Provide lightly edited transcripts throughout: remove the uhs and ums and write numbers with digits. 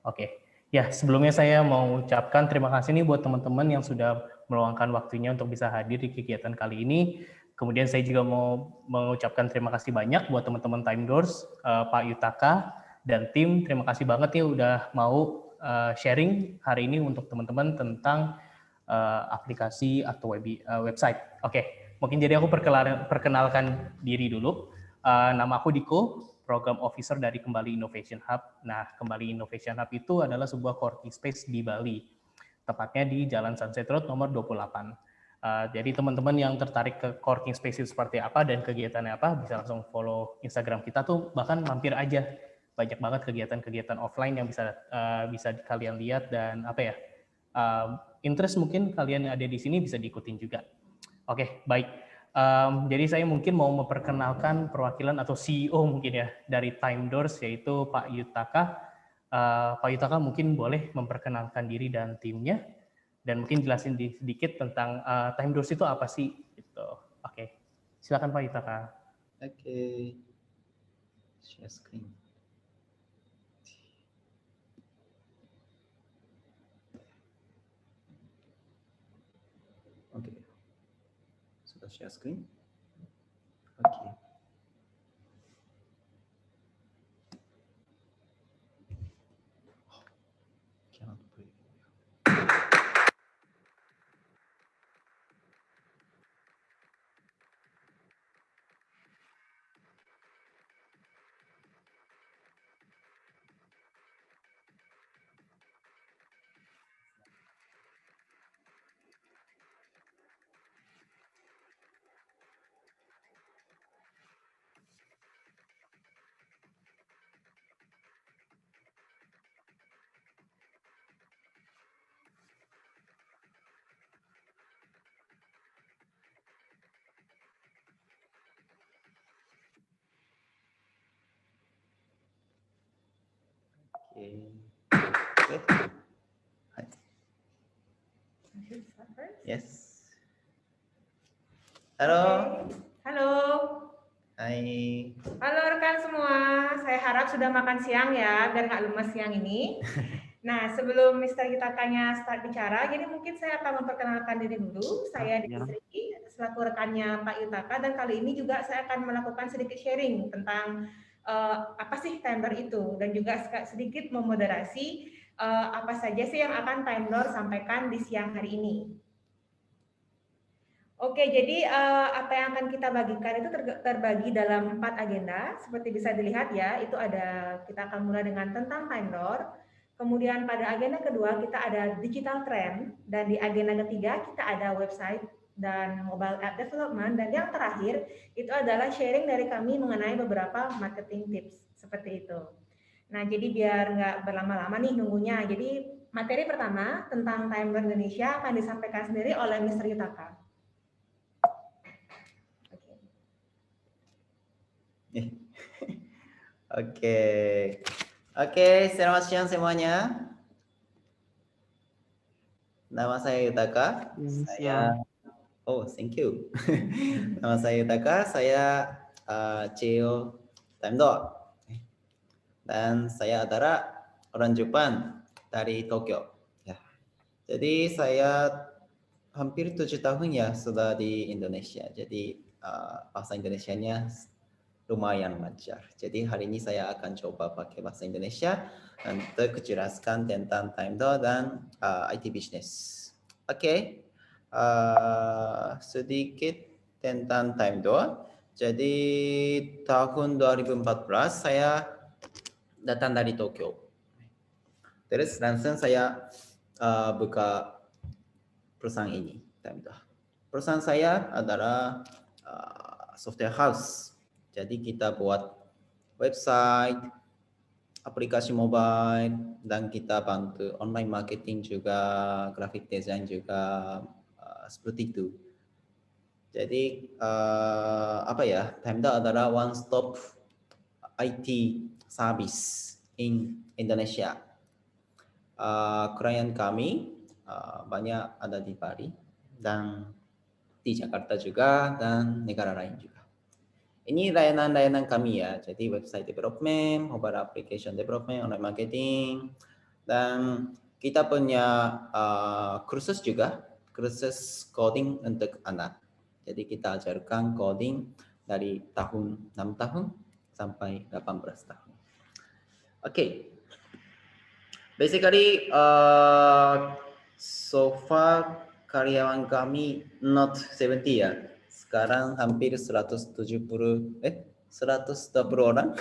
Oke. Ya, sebelumnya saya mau ucapkan terima kasih nih buat teman-teman yang sudah meluangkan waktunya untuk bisa hadir di kegiatan kali ini. Kemudian saya juga mau mengucapkan terima kasih banyak buat teman-teman Time Doors, Pak Yutaka, dan tim. Terima kasih banget nih udah mau sharing hari ini untuk teman-teman tentang aplikasi atau website. Oke, mungkin jadi aku perkenalkan diri dulu. Nama aku Diko, Program Officer dari Kembali Innovation Hub. Nah, Kembali Innovation Hub itu adalah sebuah coworking space di Bali, tepatnya di Jalan Sunset Road nomor 28. Jadi teman-teman yang tertarik ke coworking space itu seperti apa dan kegiatannya apa, bisa langsung follow Instagram kita tuh, bahkan mampir aja. Banyak banget kegiatan-kegiatan offline yang bisa kalian lihat dan apa ya, interest mungkin kalian yang ada di sini bisa diikutin juga. Oke, baik. Jadi saya mungkin mau memperkenalkan perwakilan atau CEO mungkin ya dari Time Doors, yaitu Pak Yutaka. Pak Yutaka mungkin boleh memperkenalkan diri dan timnya, dan mungkin jelasin sedikit tentang Time Doors itu apa sih? Gitu. Oke, silakan Pak Yutaka. Oke, share screen. Oke, sudah share screen. Oke. Cannot play. Okay. Hi. Yes. Halo. Halo. Hai. Halo rekan semua. Saya harap sudah makan siang ya, biar nggak lemes siang ini. Nah, sebelum Mr. Yutakanya start bicara, jadi mungkin saya akan memperkenalkan diri dulu. Saya Sri, selaku rekannya Pak Yutaka, dan kali ini juga saya akan melakukan sedikit sharing tentang apa sih Timer itu, dan juga sedikit memoderasi apa saja sih yang akan Timer sampaikan di siang hari ini. Oke, jadi apa yang akan kita bagikan itu terbagi dalam 4 agenda. Seperti bisa dilihat ya, itu ada, kita akan mulai dengan tentang Time Door. Kemudian pada agenda kedua kita ada digital trend, dan di agenda ketiga kita ada website dan mobile app development, dan yang terakhir itu adalah sharing dari kami mengenai beberapa marketing tips seperti itu. Nah, jadi biar nggak berlama-lama nih nunggunya. Jadi materi pertama tentang Time Door Indonesia akan disampaikan sendiri oleh Mr. Yutaka. Oke, selamat siang semuanya. Nama saya Yutaka. Thank you. Nama saya Yutaka, saya CEO Time Door. Dan saya adalah orang Jepang dari Tokyo. Ya. Jadi saya hampir 7 tahun ya sudah di Indonesia. Jadi bahasa Indonesianya lumayan lancar. Jadi hari ini saya akan coba pakai bahasa Indonesia untuk menjelaskan tentang Time Door dan IT business. Oke. Sedikit tentang Time Door. Jadi tahun 2014 saya datang dari Tokyo. Terus langsung saya buka perusahaan ini, Time Door. Perusahaan saya adalah software house. Jadi kita buat website, aplikasi mobile, dan kita bantu online marketing juga, graphic design juga, seperti itu. Jadi Time Door adalah one stop IT service in Indonesia. Klien kami banyak ada di Bali dan di Jakarta juga dan negara lain juga. Ini layanan-layanan kami ya, jadi website development, mobile application development, online marketing, Dan kita punya kursus juga, kursus coding untuk anak. Jadi kita ajarkan coding dari tahun 6 tahun sampai 18 tahun. Oke. Basically, so far karyawan kami not 70 ya. Sekarang hampir 120 orang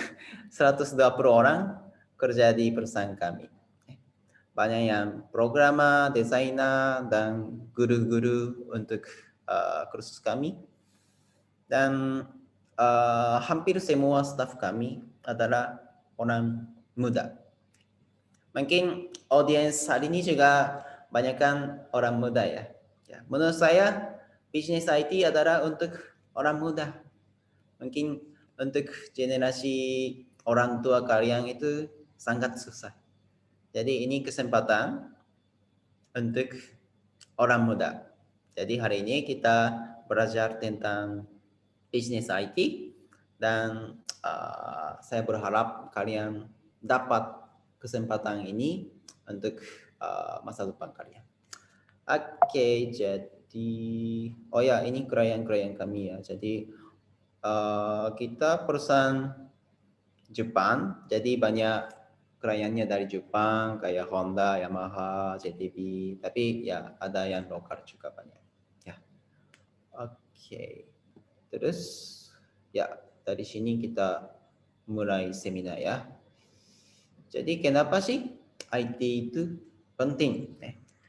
120 orang kerja di perusahaan kami. Banyak yang programmer, desainer, dan guru-guru untuk kursus kami. Dan hampir semua staf kami adalah orang muda. Mungkin audiens hari ini juga banyak kan orang muda ya. Menurut saya, bisnis IT adalah untuk orang muda. Mungkin untuk generasi orang tua kalian itu sangat susah. Jadi ini kesempatan untuk orang muda. Jadi hari ini kita belajar tentang bisnis IT dan saya berharap kalian dapat kesempatan ini untuk masa depan kalian. Oke, jadi ini klien-klien kami ya. Jadi kita perusahaan Jepang, jadi banyak kliennya dari Jepang kayak Honda, Yamaha, JTB, tapi ya ada yang lokal juga banyak. Ya. Oke. Terus ya dari sini kita mulai seminar ya. Jadi kenapa sih IT itu penting?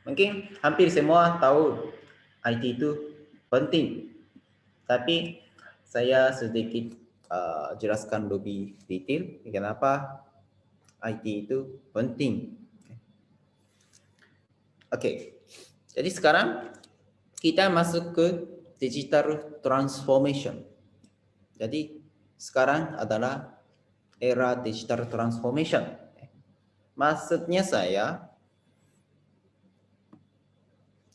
Mungkin hampir semua tahu IT itu penting. Tapi saya sedikit jelaskan lebih detail kenapa IT itu penting. Oke. Jadi sekarang kita masuk ke digital transformation. Jadi sekarang adalah era digital transformation. Maksudnya saya,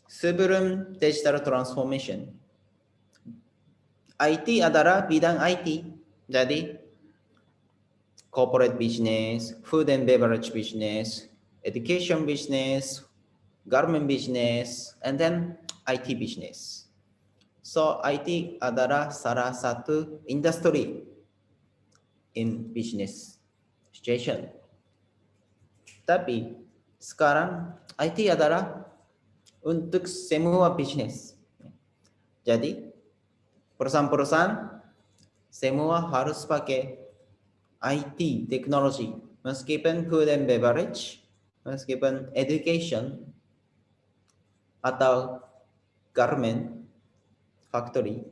sebelum digital transformation, IT adalah bidang IT. Jadi, corporate business, food and beverage business, education business, government business, and then IT business. So, IT adalah salah satu industri in business situation. Tapi sekarang IT adalah untuk semua bisnis. Jadi perusahaan-perusahaan semua harus pakai IT teknologi. Meskipun food and beverage, meskipun education atau garment factory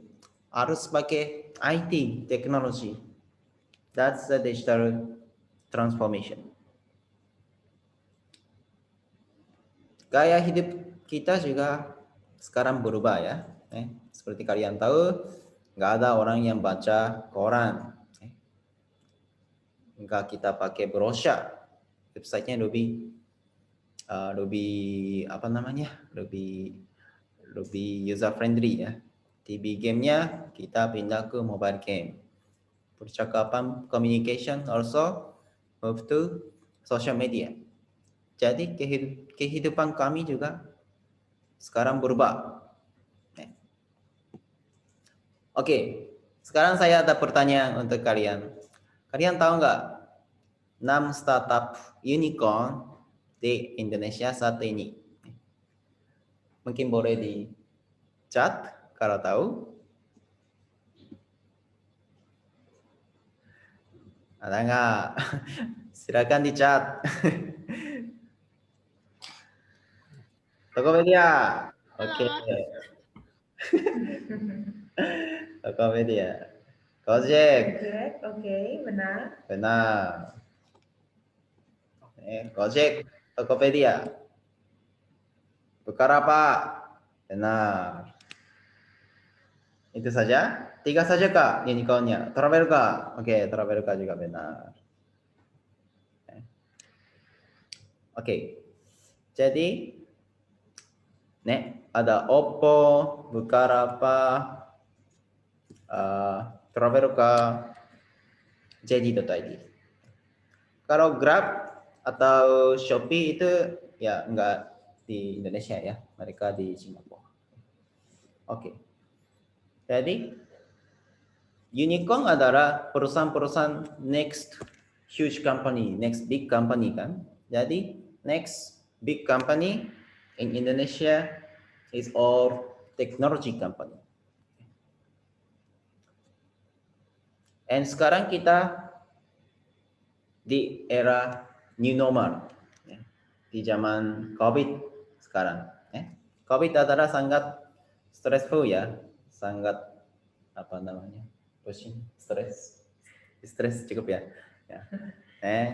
harus pakai IT teknologi. That's the digital transformation. Gaya hidup kita juga sekarang berubah ya. Seperti kalian tahu, nggak ada orang yang baca koran. Nggak kita pakai brosur. Websitenya lebih user friendly ya. TV gamenya kita pindah ke mobile game. Percakapan communication also move to social media. Jadi kehidupan kami juga sekarang berubah. Oke, sekarang saya ada pertanyaan untuk kalian. Kalian tahu nggak 6 startup unicorn di Indonesia saat ini? Mungkin boleh di chat kalau tahu. Ada nggak? Silakan di chat. Tokopedia. Oke. Tokopedia. Gojek. Oke, benar. Benar. Gojek, Tokopedia. Bukalapak. Benar. Itu saja? 3 saja Kak unicornnya. Traveloka. Oke, Traveloka juga benar. Oke. Jadi ada Oppo, Bukalapak, Traveloka, JD.id. Kalau Grab atau Shopee itu ya enggak di Indonesia ya, mereka di Singapura. Oke. Jadi unicorn adalah perusahaan-perusahaan next huge company, next big company kan. Jadi next big company in Indonesia is all technology company. And sekarang kita di era new normal, ya. Di zaman COVID sekarang. COVID adalah sangat stressful ya, sangat apa namanya, pushing, stres cukup ya.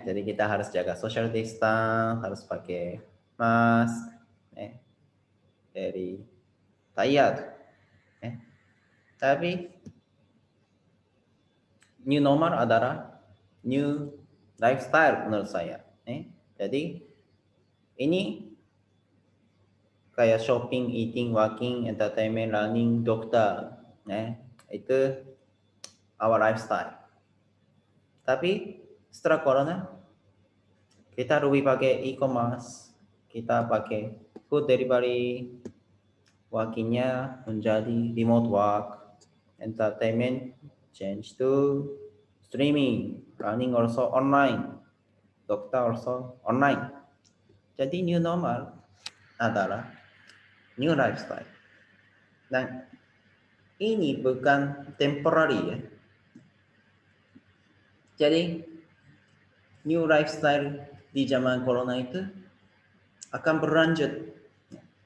Jadi kita harus jaga social distance, harus pakai mask, dari tired. Tapi new normal adalah new lifestyle menurut saya. Jadi ini kayak shopping, eating, working, entertainment, learning, dokter. Itu our lifestyle. Tapi setelah corona, kita lebih pakai e-commerce, kita pakai food delivery, workingnya menjadi remote work, entertainment change to streaming, learning also online, dokter also online. Jadi new normal adalah new lifestyle. Dan ini bukan temporary ya. Jadi new lifestyle di zaman corona itu akan berlanjut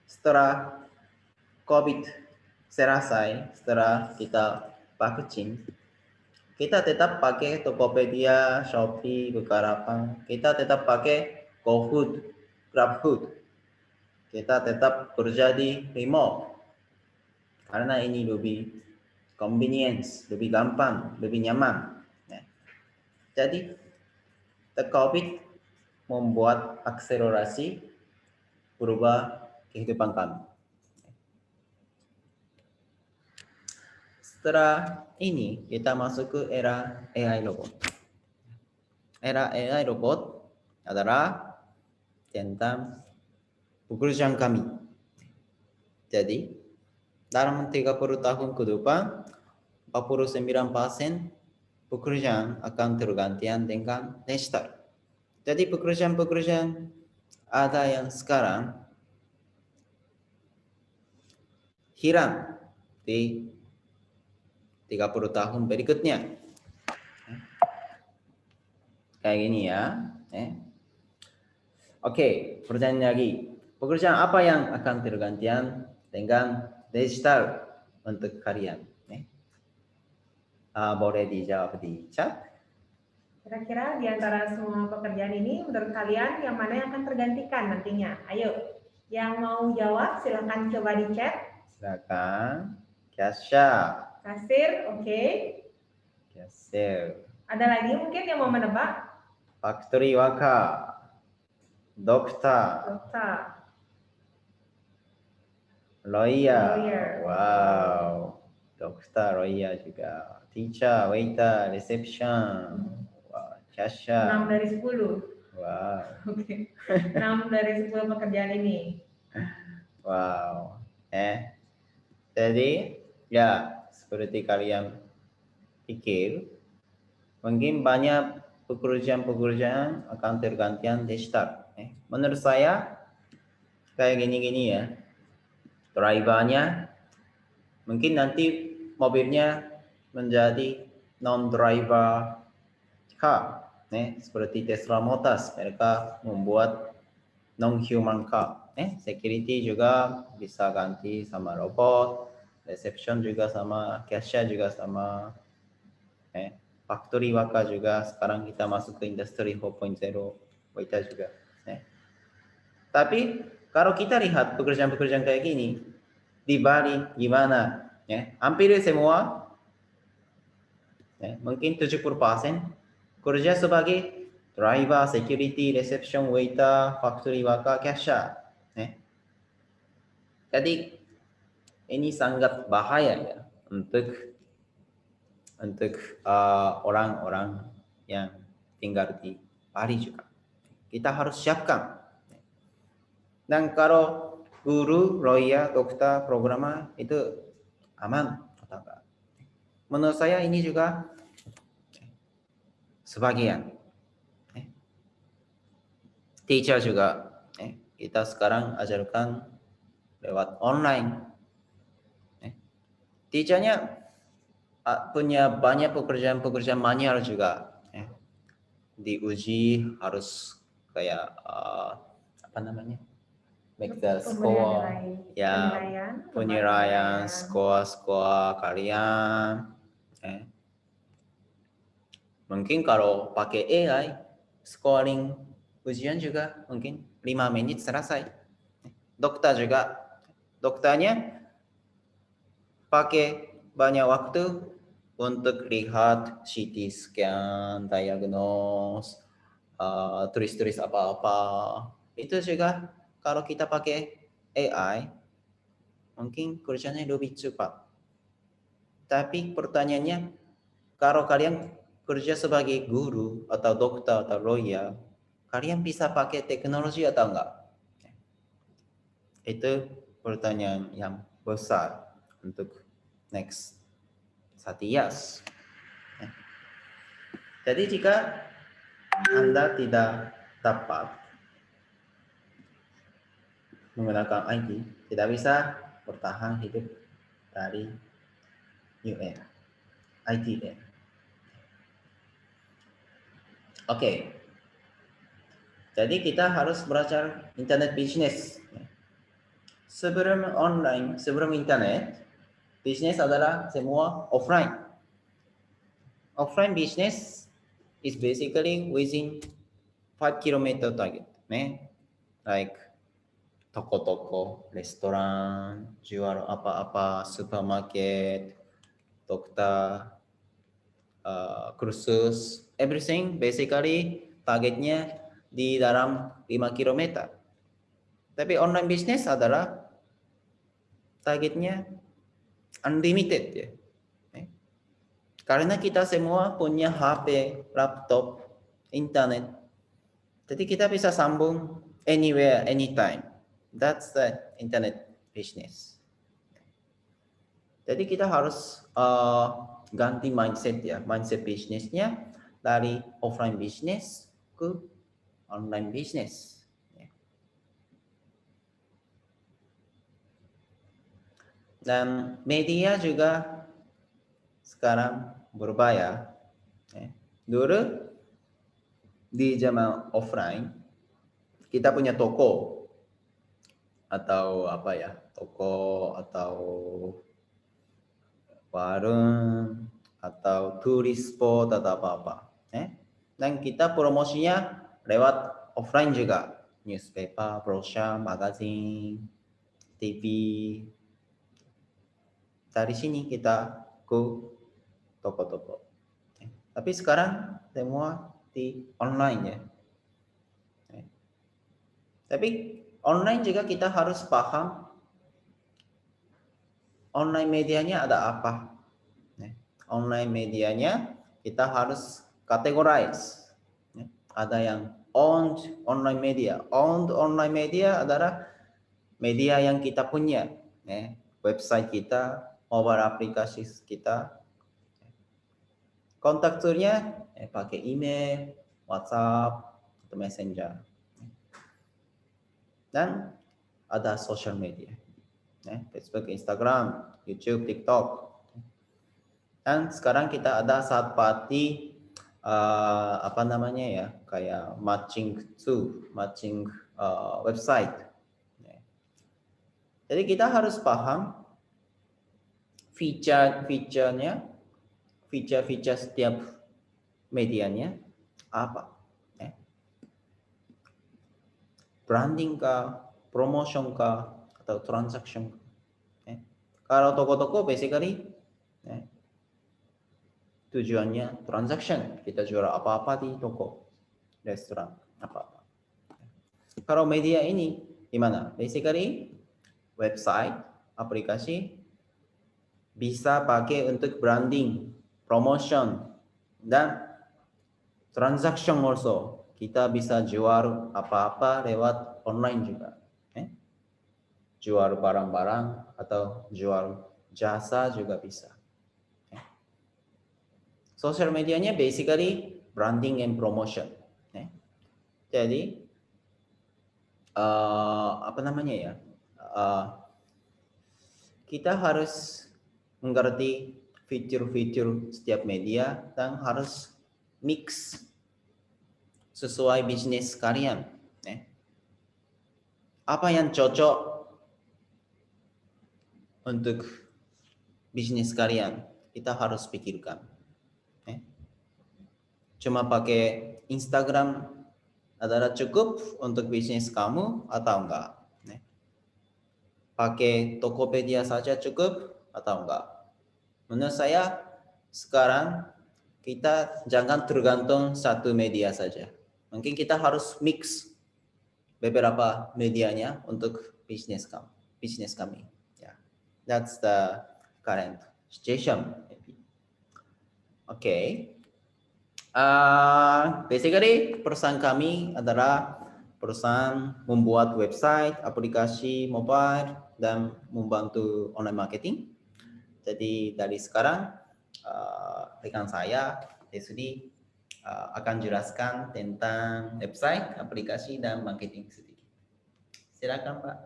setelah COVID selesai, setelah kita vaksin. Kita tetap pakai Tokopedia, Shopee, Bukalapak. Kita tetap pakai GoFood, GrabFood. Kita tetap kerja di remote. Karena ini lebih convenience, lebih gampang, lebih nyaman. Jadi, COVID membuat akselerasi berubah kehidupan kami. Setelah ini, kita masuk ke era AI robot. Era AI robot adalah tentang pekerjaan kami. Jadi, dalam 30 tahun ke depan, 49% pekerjaan akan tergantian dengan digital. Jadi pekerjaan-pekerjaan ada yang sekarang hilang di 30 tahun berikutnya. Kayak gini ya. Oke, pertanyaan lagi. Pekerjaan apa yang akan tergantian dengan digital untuk kalian? Boleh dijawab di chat. Kira-kira di antara semua pekerjaan ini, menurut kalian yang mana yang akan tergantikan nantinya? Ayo, yang mau jawab silahkan coba di chat. Silakan. Kasya. Kasir, oke. Kasir. Ada lagi mungkin yang mau menebak? Factory worker. Dokter. Lawyer. Wow. Dokter, lawyer juga. Teacher, waiter, reception. Wow. Cashier. 6 dari 10. Wow. Oke. 6 dari 10 pekerjaan ini. Wow. Jadi ya seperti kalian pikir, mungkin banyak pekerjaan-pekerjaan akan tergantian digital. Menurut saya kayak gini-gini ya. Drivernya mungkin nanti mobilnya menjadi non-driver car. Seperti Tesla Motors, mereka membuat non-human car. Security juga bisa ganti sama robot, reception juga sama, cashier juga sama, factory worker juga. Sekarang kita masuk ke industri 4.0, waiter juga. Tapi kalau kita lihat pekerjaan-pekerjaan kayak gini di Bali gimana? Hampir semua, mungkin 70% kerja sebagai driver, security, reception, waiter, factory worker, cashier. Jadi ini sangat bahaya ya untuk orang-orang yang tinggal di Bali juga. kita harus siapkan. Dan kalau guru, lawyer, dokter, programmer itu aman atau enggak? Menurut saya ini juga sebagian. Teacher juga kita sekarang ajarkan lewat online. Teachernya punya banyak pekerjaan manual juga. Diuji harus kayak apa namanya? Make the score, ya, penilaian skor kalian. Mungkin kalau pakai AI, scoring ujian juga mungkin 5 menit selesai. Dokter juga, dokternya pakai banyak waktu untuk lihat CT scan, diagnose, tulis-tulis apa-apa. Itu juga kalau kita pakai AI, mungkin kerjanya lebih cepat. Tapi pertanyaannya, kalau kalian kerja sebagai guru atau dokter atau lawyer, kalian bisa pakai teknologi atau enggak? Itu pertanyaan yang besar untuk next 1 years. Jadi jika Anda tidak dapat menggunakan IT, tidak bisa bertahan hidup dari UN, ITN. Oke. Jadi kita harus belajar internet business. Sebelum online, sebelum internet, bisnis adalah semua offline. Offline business is basically within 5 km target. Like toko-toko, restoran, jual apa-apa, supermarket, dokter, kursus, everything basically targetnya di dalam 5 km. Tapi online business adalah targetnya unlimited ya. Karena kita semua punya HP, laptop, internet. Jadi kita bisa sambung anywhere, anytime. That's the internet business. Jadi kita harus ganti mindset ya, mindset bisnisnya dari offline business ke online business. Dan media juga sekarang berubah ya. Dulu di zaman offline kita punya toko atau apa ya, toko atau warung atau turis spot atau apa-apa. Dan kita promosinya lewat offline juga, newspaper, brochure, magazine, TV. Dari sini kita ke toko-toko. Tapi sekarang semua di online ya. Tapi online juga kita harus paham online medianya ada apa. Online medianya kita harus categorize. Ada yang owned online media. Owned online media adalah media yang kita punya. Website kita, mobile aplikasi kita. Kontakturnya pakai email, WhatsApp, atau Messenger. Dan ada social media. Facebook, Instagram, YouTube, TikTok. Dan sekarang kita ada third party apa namanya ya, kayak matching website. Jadi kita harus paham feature-feature setiap medianya apa. Branding kah, promotion kah, atau transaction. Kalau toko-toko basically tujuannya transaction. Kita jual apa-apa di toko, restoran, apa-apa. Kalau media ini gimana? Basically website, aplikasi bisa pakai untuk branding, promotion, dan transaction also. kita bisa jual apa-apa lewat online juga. Jual barang-barang atau jual jasa juga bisa. Social medianya basically branding and promotion. Jadi apa namanya ya? Kita harus mengerti fitur-fitur setiap media dan harus mix sesuai bisnis kalian. Apa yang cocok untuk bisnis kalian, kita harus pikirkan. Cuma pakai Instagram adalah cukup untuk bisnis kamu atau enggak? Pakai Tokopedia saja cukup atau enggak? Menurut saya sekarang kita jangan tergantung satu media saja. Mungkin kita harus mix beberapa medianya untuk bisnis kami. Yeah. That's the current situation. Okay. Basically perusahaan kami adalah perusahaan membuat website, aplikasi mobile, dan membantu online marketing. Jadi dari sekarang rekan saya Desudi akan jelaskan tentang website, aplikasi, dan marketing sedikit. Silakan Pak.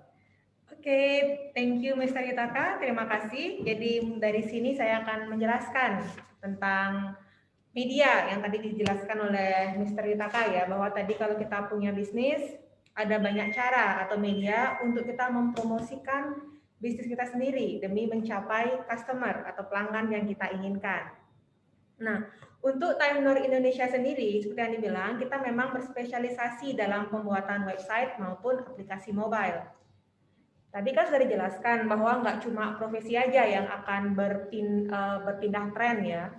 Oke, thank you Mr. Yutaka, terima kasih. Jadi dari sini saya akan menjelaskan tentang media yang tadi dijelaskan oleh Mr. Yutaka ya, bahwa tadi kalau kita punya bisnis, ada banyak cara atau media untuk kita mempromosikan bisnis kita sendiri demi mencapai customer atau pelanggan yang kita inginkan. Nah, untuk Time Door Indonesia sendiri, seperti yang dibilang, kita memang berspesialisasi dalam pembuatan website maupun aplikasi mobile. Tadi kan sudah dijelaskan bahwa nggak cuma profesi aja yang akan berpindah tren ya,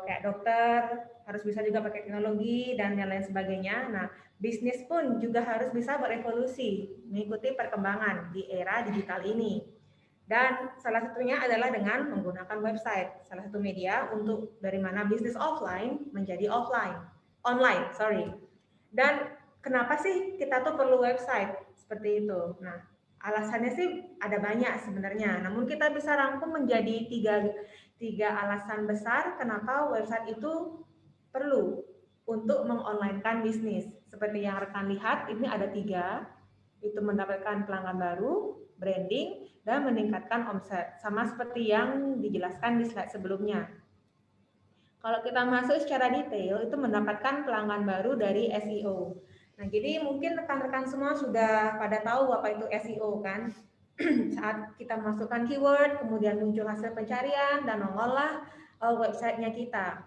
kayak dokter harus bisa juga pakai teknologi dan yang lain sebagainya. Nah, bisnis pun juga harus bisa berevolusi mengikuti perkembangan di era digital ini. Dan salah satunya adalah dengan menggunakan website, salah satu media untuk dari mana bisnis offline menjadi online. Dan kenapa sih kita tuh perlu website seperti itu? Nah, alasannya sih ada banyak sebenarnya. Namun kita bisa rangkum menjadi tiga alasan besar kenapa website itu perlu untuk mengonlinekan bisnis. Seperti yang rekan lihat, ini ada 3, itu mendapatkan pelanggan baru, branding, dan meningkatkan omset. Sama seperti yang dijelaskan di slide sebelumnya. Kalau kita masuk secara detail, itu mendapatkan pelanggan baru dari SEO. Nah, jadi mungkin rekan-rekan semua sudah pada tahu apa itu SEO kan? Saat kita masukkan keyword, kemudian muncul hasil pencarian, dan nongollah websitenya kita.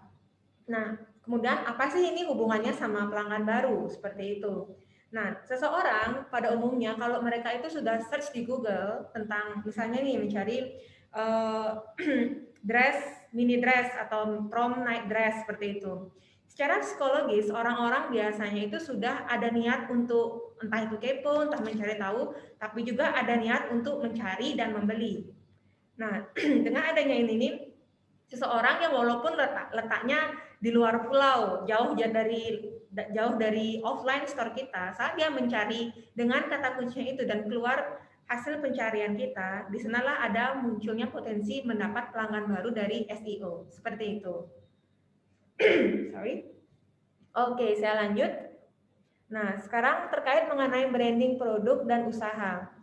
Nah, kemudian apa sih ini hubungannya sama pelanggan baru? Seperti itu. Nah, seseorang pada umumnya kalau mereka itu sudah search di Google tentang misalnya nih mencari mini dress atau prom night dress seperti itu. Secara psikologis orang-orang biasanya itu sudah ada niat untuk entah itu kepo, entah mencari tahu, tapi juga ada niat untuk mencari dan membeli. Nah, dengan adanya ini seseorang yang walaupun letaknya di luar pulau, jauh dari offline store kita, saat dia mencari dengan kata kuncinya itu dan keluar hasil pencarian kita, di sanalah ada munculnya potensi mendapat pelanggan baru dari SEO. Seperti itu. Sorry. Oke, saya lanjut. Nah, sekarang terkait mengenai branding produk dan usaha.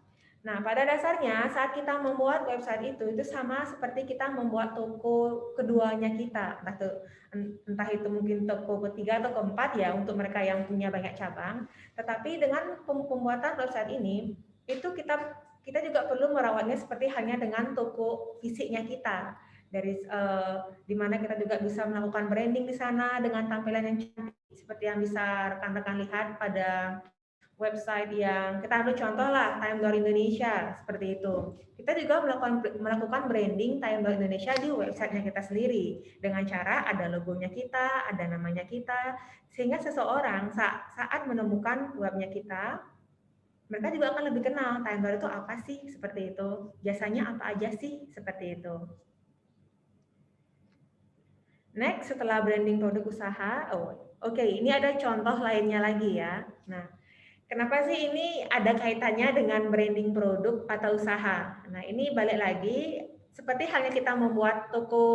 Nah, pada dasarnya saat kita membuat website itu sama seperti kita membuat toko keduanya kita. Entah itu mungkin toko ketiga atau keempat ya untuk mereka yang punya banyak cabang. Tetapi dengan pembuatan website ini, itu kita juga perlu merawatnya seperti hanya dengan toko fisiknya kita. Dari di mana kita juga bisa melakukan branding di sana dengan tampilan yang cantik seperti yang bisa rekan-rekan lihat pada website yang kita ambil contoh lah Time Door Indonesia seperti itu. Kita juga melakukan branding Time Door Indonesia di websitenya kita sendiri dengan cara ada logonya kita, ada namanya kita, sehingga seseorang saat menemukan webnya kita, mereka juga akan lebih kenal Time Door itu apa sih seperti itu, jasanya apa aja sih seperti itu. Next, setelah branding produk usaha, Oke, ini ada contoh lainnya lagi ya. Nah, kenapa sih ini ada kaitannya dengan branding produk atau usaha? Nah, ini balik lagi seperti halnya kita membuat toko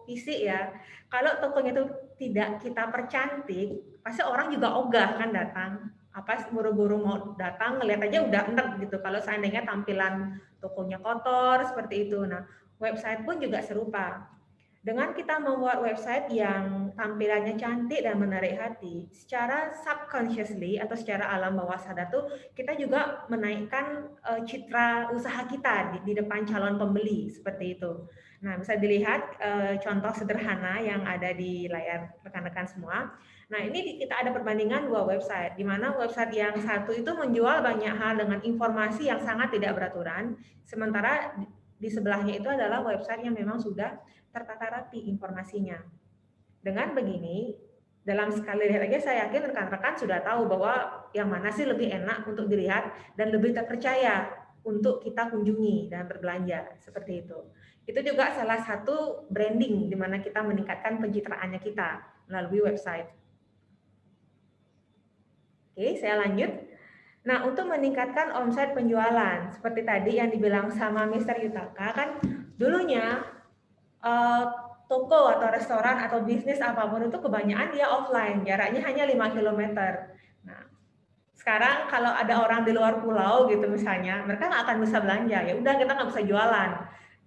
fisik ya. Kalau tokonya itu tidak kita percantik, pasti orang juga ogah kan datang. Apa buru-buru mau datang ngelihat aja udah enek gitu. Kalau seandainya tampilan tokonya kotor seperti itu. Nah, website pun juga serupa. Dengan kita membuat website yang tampilannya cantik dan menarik hati, secara subconsciously atau secara alam bawah sadar tuh kita juga menaikkan citra usaha kita di depan calon pembeli seperti itu. Nah, bisa dilihat contoh sederhana yang ada di layar rekan-rekan semua. Nah, ini kita ada perbandingan dua website, di mana website yang satu itu menjual banyak hal dengan informasi yang sangat tidak beraturan, sementara di sebelahnya itu adalah website yang memang sudah tertata rapi informasinya. Dengan begini, dalam sekali lihat aja saya yakin rekan-rekan sudah tahu bahwa yang mana sih lebih enak untuk dilihat dan lebih terpercaya untuk kita kunjungi dan berbelanja, seperti itu. Itu juga salah satu branding di mana kita meningkatkan pencitraannya kita melalui website. Oke, saya lanjut. Nah, untuk meningkatkan omset penjualan, seperti tadi yang dibilang sama Mr. Yutaka, kan dulunya toko atau restoran atau bisnis apapun itu kebanyakan dia offline, jaraknya hanya 5 km. Nah, sekarang kalau ada orang di luar pulau gitu misalnya, mereka nggak akan bisa belanja, ya udah kita nggak bisa jualan.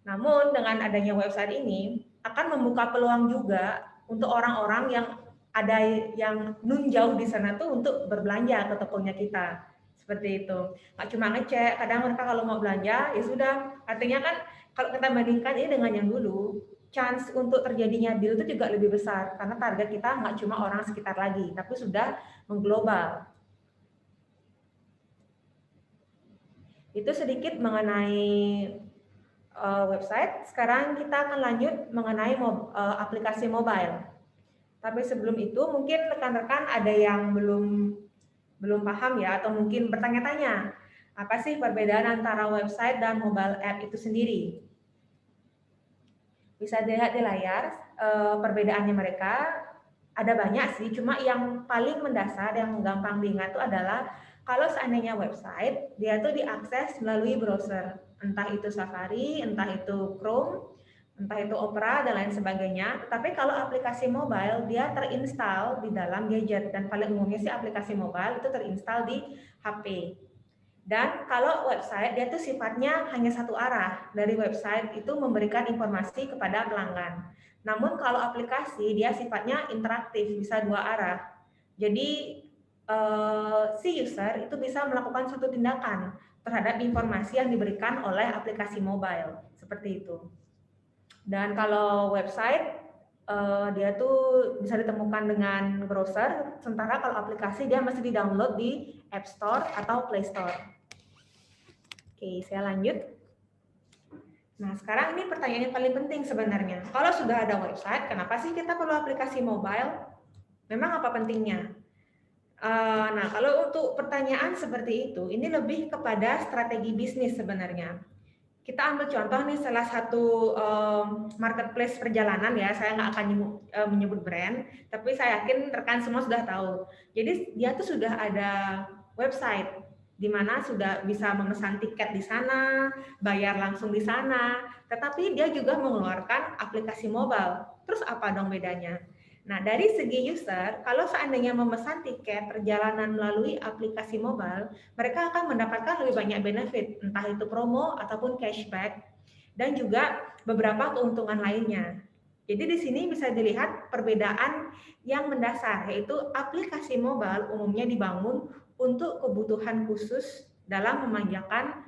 Namun dengan adanya website ini akan membuka peluang juga untuk orang-orang yang ada yang nun jauh di sana tuh untuk berbelanja ke tokonya kita. Seperti itu. Nggak cuma ngecek, kadang mereka kalau mau belanja ya sudah. Artinya kan kalau kita bandingkan ini dengan yang dulu, chance untuk terjadinya deal itu juga lebih besar karena target kita nggak cuma orang sekitar lagi, tapi sudah mengglobal. Itu sedikit mengenai website. Sekarang kita akan lanjut mengenai aplikasi mobile. Tapi sebelum itu mungkin rekan-rekan ada yang belum paham ya, atau mungkin bertanya-tanya apa sih perbedaan antara website dan mobile app itu sendiri. Bisa dilihat di layar perbedaannya mereka. Ada banyak sih, cuma yang paling mendasar yang gampang diingat itu adalah kalau seandainya website, dia tuh diakses melalui browser, entah itu Safari, entah itu Chrome, entah itu Opera dan lain sebagainya. Tetapi kalau aplikasi mobile, dia terinstall di dalam gadget, dan paling umumnya sih aplikasi mobile itu terinstall di HP. Dan kalau website, dia tuh sifatnya hanya satu arah. Dari website itu memberikan informasi kepada pelanggan. Namun kalau aplikasi, dia sifatnya interaktif, bisa dua arah. Jadi si user itu bisa melakukan suatu tindakan terhadap informasi yang diberikan oleh aplikasi mobile. Seperti itu. Dan kalau website, dia tuh bisa ditemukan dengan browser, sementara kalau aplikasi dia masih di-download di App Store atau Play Store. Oke, saya lanjut. Nah, sekarang ini pertanyaan yang paling penting sebenarnya. Kalau sudah ada website, kenapa sih kita perlu aplikasi mobile? Memang apa pentingnya? Nah, kalau untuk pertanyaan seperti itu, ini lebih kepada strategi bisnis sebenarnya. Kita ambil contoh nih salah satu marketplace perjalanan ya, saya nggak akan menyebut brand, tapi saya yakin rekan semua sudah tahu. Jadi dia tuh sudah ada website di mana sudah bisa memesan tiket di sana, bayar langsung di sana, tetapi dia juga mengeluarkan aplikasi mobile. Terus apa dong bedanya? Nah, dari segi user, kalau seandainya memesan tiket perjalanan melalui aplikasi mobile, mereka akan mendapatkan lebih banyak benefit, entah itu promo ataupun cashback, dan juga beberapa keuntungan lainnya. Jadi di sini bisa dilihat perbedaan yang mendasar, yaitu aplikasi mobile umumnya dibangun untuk kebutuhan khusus dalam memanjakan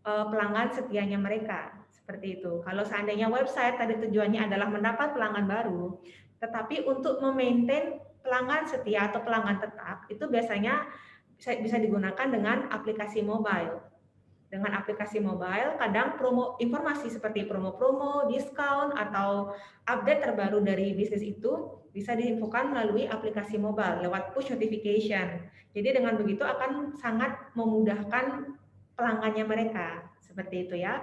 pelanggan setianya mereka. Seperti itu. Kalau seandainya website tadi tujuannya adalah mendapat pelanggan baru, tetapi untuk memaintain pelanggan setia atau pelanggan tetap, itu biasanya bisa digunakan dengan aplikasi mobile. Dengan aplikasi mobile, kadang informasi seperti promo-promo, diskon, atau update terbaru dari bisnis itu bisa diinfokan melalui aplikasi mobile lewat push notification. Jadi dengan begitu akan sangat memudahkan pelanggannya mereka. Seperti itu ya.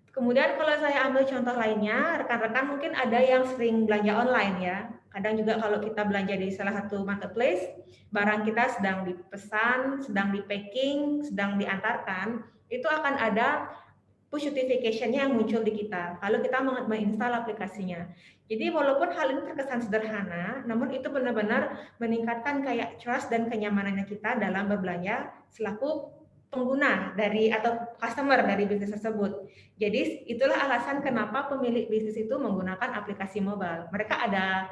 Kemudian kalau saya ambil contoh lainnya, rekan-rekan mungkin ada yang sering belanja online ya. Kadang juga kalau kita belanja di salah satu marketplace, barang kita sedang dipesan, sedang di packing, sedang diantarkan, itu akan ada push notification-nya yang muncul di kita kalau kita menginstal aplikasinya. Jadi walaupun hal ini terkesan sederhana, namun itu benar-benar meningkatkan kayak trust dan kenyamanannya kita dalam berbelanja selaku pengguna dari atau customer dari bisnis tersebut. Jadi itulah alasan kenapa pemilik bisnis itu menggunakan aplikasi mobile. Mereka ada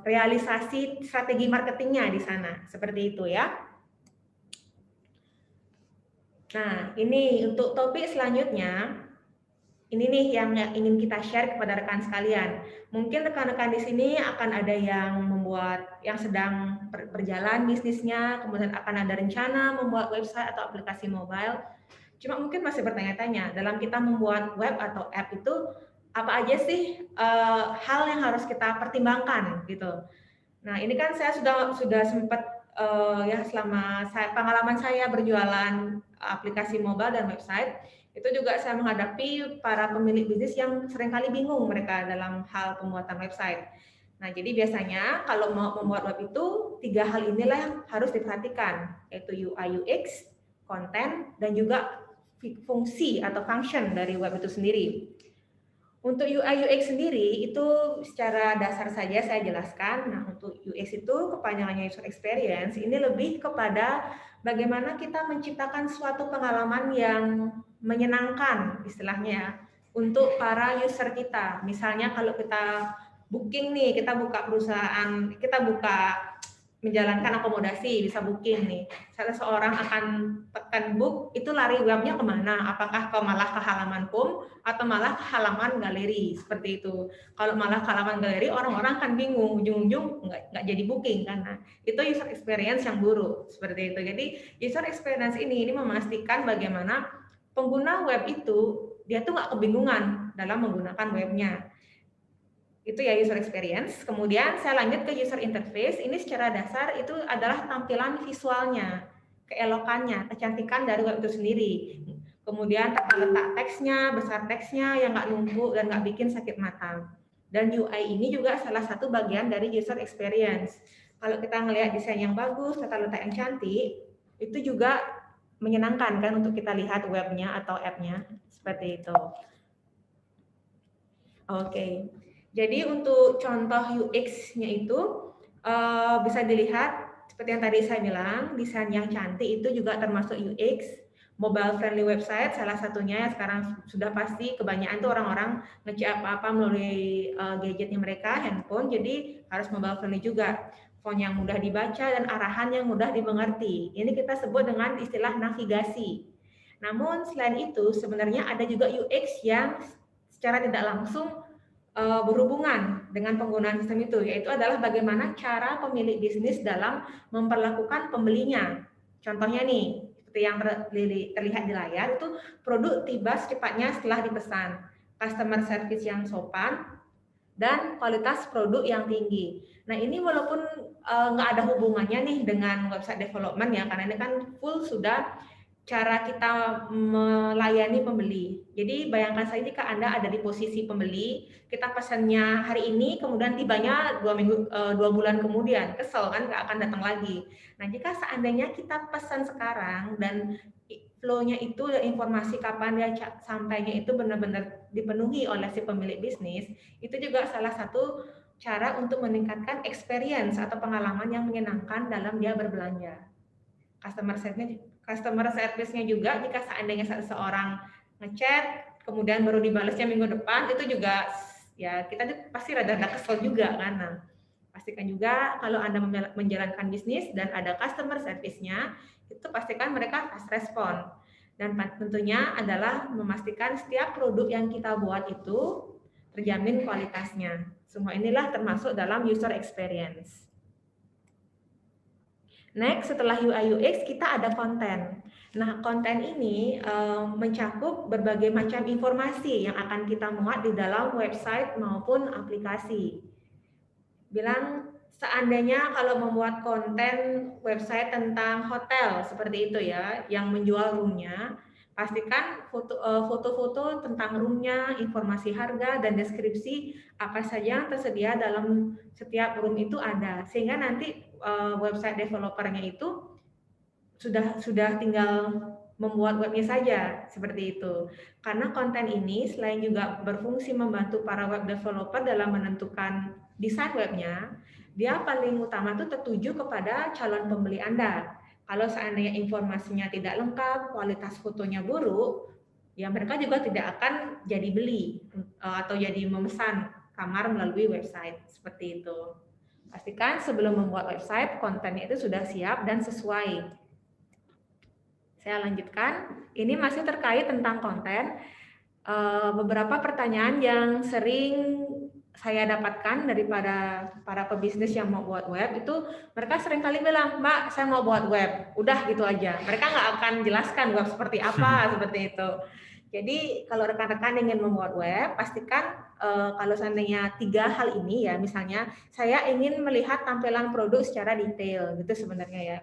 realisasi strategi marketingnya di sana, seperti itu ya. Nah, ini untuk topik selanjutnya. Ini nih yang ingin kita share kepada rekan sekalian. Mungkin rekan-rekan di sini akan ada yang sedang berjalan bisnisnya, kemudian akan ada rencana membuat website atau aplikasi mobile. Cuma mungkin masih bertanya-tanya, dalam kita membuat web atau app itu apa aja sih hal yang harus kita pertimbangkan gitu. Nah, ini kan saya sudah sempat ya selama pengalaman saya berjualan aplikasi mobile dan website, itu juga saya menghadapi para pemilik bisnis yang seringkali bingung mereka dalam hal pembuatan website. Nah, jadi biasanya kalau mau membuat web itu 3 hal inilah yang harus diperhatikan, yaitu UI UX, konten, dan juga fungsi atau function dari web itu sendiri. Untuk UI UX sendiri itu secara dasar saja saya jelaskan. Nah, untuk UX itu kepanjangannya user experience, ini lebih kepada bagaimana kita menciptakan suatu pengalaman yang menyenangkan istilahnya untuk para user kita. Misalnya kalau kita booking nih, kita buka perusahaan, kita buka menjalankan akomodasi, bisa booking nih. Seseorang akan tekan book, itu lari webnya kemana? Apakah malah ke halaman home atau malah ke halaman galeri, seperti itu. Kalau malah ke halaman galeri, orang-orang kan bingung, ujung-ujung nggak jadi booking kan. Nah, itu user experience yang buruk, seperti itu. Jadi user experience ini memastikan bagaimana pengguna web itu dia tuh nggak kebingungan dalam menggunakan webnya. Itu ya user experience. Kemudian saya lanjut ke user interface. Ini secara dasar itu adalah tampilan visualnya, keelokannya, kecantikan dari web itu sendiri. Kemudian tata letak teksnya, besar teksnya yang nggak numpuk dan nggak bikin sakit mata. Dan UI ini juga salah satu bagian dari user experience. Kalau kita ngelihat desain yang bagus, tata letak yang cantik, itu juga menyenangkan kan untuk kita lihat webnya atau app-nya, seperti itu. Oke. Jadi untuk contoh UX-nya itu bisa dilihat seperti yang tadi saya bilang, desain yang cantik itu juga termasuk UX. Mobile friendly website salah satunya sekarang sudah pasti kebanyakan tuh orang-orang ngecek apa-apa melalui gadgetnya mereka, handphone, jadi harus mobile friendly juga. Font yang mudah dibaca dan arahan yang mudah dimengerti. Ini kita sebut dengan istilah navigasi. Namun selain itu sebenarnya ada juga UX yang secara tidak langsung berhubungan dengan penggunaan sistem itu, yaitu adalah bagaimana cara pemilik bisnis dalam memperlakukan pembelinya. Contohnya nih, seperti yang terlihat di layar, itu produk tiba secepatnya setelah dipesan, customer service yang sopan, dan kualitas produk yang tinggi. Nah, ini walaupun nggak ada hubungannya nih dengan website development ya, karena ini kan full sudah cara kita melayani pembeli. Jadi bayangkan saja jika Anda ada di posisi pembeli, kita pesannya hari ini, kemudian tibanya 2 bulan kemudian, kesel kan, nggak akan datang lagi. Nah, jika seandainya kita pesan sekarang dan flow-nya itu informasi kapan dia sampainya itu benar-benar dipenuhi oleh si pemilik bisnis, itu juga salah satu cara untuk meningkatkan experience atau pengalaman yang menyenangkan dalam dia berbelanja. Customer service-nya juga jika seandainya seseorang ngechat kemudian baru dibalasnya minggu depan, itu juga ya kita pasti rada-rada kesel juga kan. Nah, pastikan juga kalau Anda menjalankan bisnis dan ada customer service-nya, itu pastikan mereka fast respon. Dan tentunya adalah memastikan setiap produk yang kita buat itu terjamin kualitasnya. Semua inilah termasuk dalam user experience. Next, setelah UI UX kita ada konten. Nah, konten ini mencakup berbagai macam informasi yang akan kita muat di dalam website maupun aplikasi. Bilang seandainya kalau membuat konten website tentang hotel seperti itu ya, yang menjual roomnya, pastikan foto-foto tentang roomnya, informasi harga, dan deskripsi apa saja yang tersedia dalam setiap room itu ada. Sehingga nanti website developernya itu sudah tinggal membuat webnya saja, seperti itu. Karena konten ini selain juga berfungsi membantu para web developer dalam menentukan desain webnya, dia paling utama itu tertuju kepada calon pembeli Anda. Kalau seandainya informasinya tidak lengkap, kualitas fotonya buruk, ya mereka juga tidak akan jadi beli atau jadi memesan kamar melalui website, seperti itu. Pastikan sebelum membuat website, kontennya itu sudah siap dan sesuai. Saya lanjutkan, ini masih terkait tentang konten. Beberapa pertanyaan yang sering saya dapatkan daripada para pebisnis yang mau buat web itu, mereka sering kali bilang, Mbak, saya mau buat web, udah gitu aja. Mereka nggak akan jelaskan web seperti apa, seperti itu. Jadi kalau rekan-rekan ingin membuat web, pastikan kalau seandainya 3 hal ini ya, misalnya saya ingin melihat tampilan produk secara detail, gitu sebenarnya ya.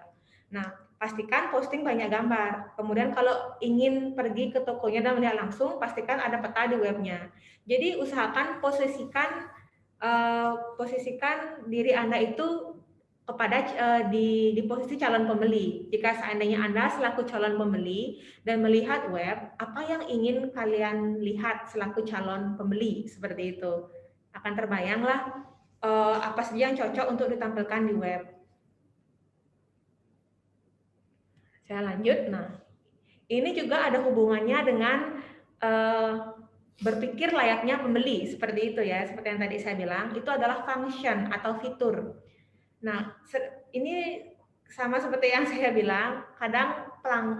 Nah, pastikan posting banyak gambar. Kemudian kalau ingin pergi ke tokonya dan melihat langsung, pastikan ada peta di webnya. Jadi usahakan posisikan diri Anda itu kepada di posisi calon pembeli. Jika seandainya Anda selaku calon pembeli dan melihat web, apa yang ingin kalian lihat selaku calon pembeli, seperti itu. Akan terbayanglah apa saja yang cocok untuk ditampilkan di web. Saya lanjut. Nah, ini juga ada hubungannya dengan berpikir layaknya pembeli, seperti itu ya. Seperti yang tadi saya bilang, itu adalah function atau fitur. Nah, ini sama seperti yang saya bilang, kadang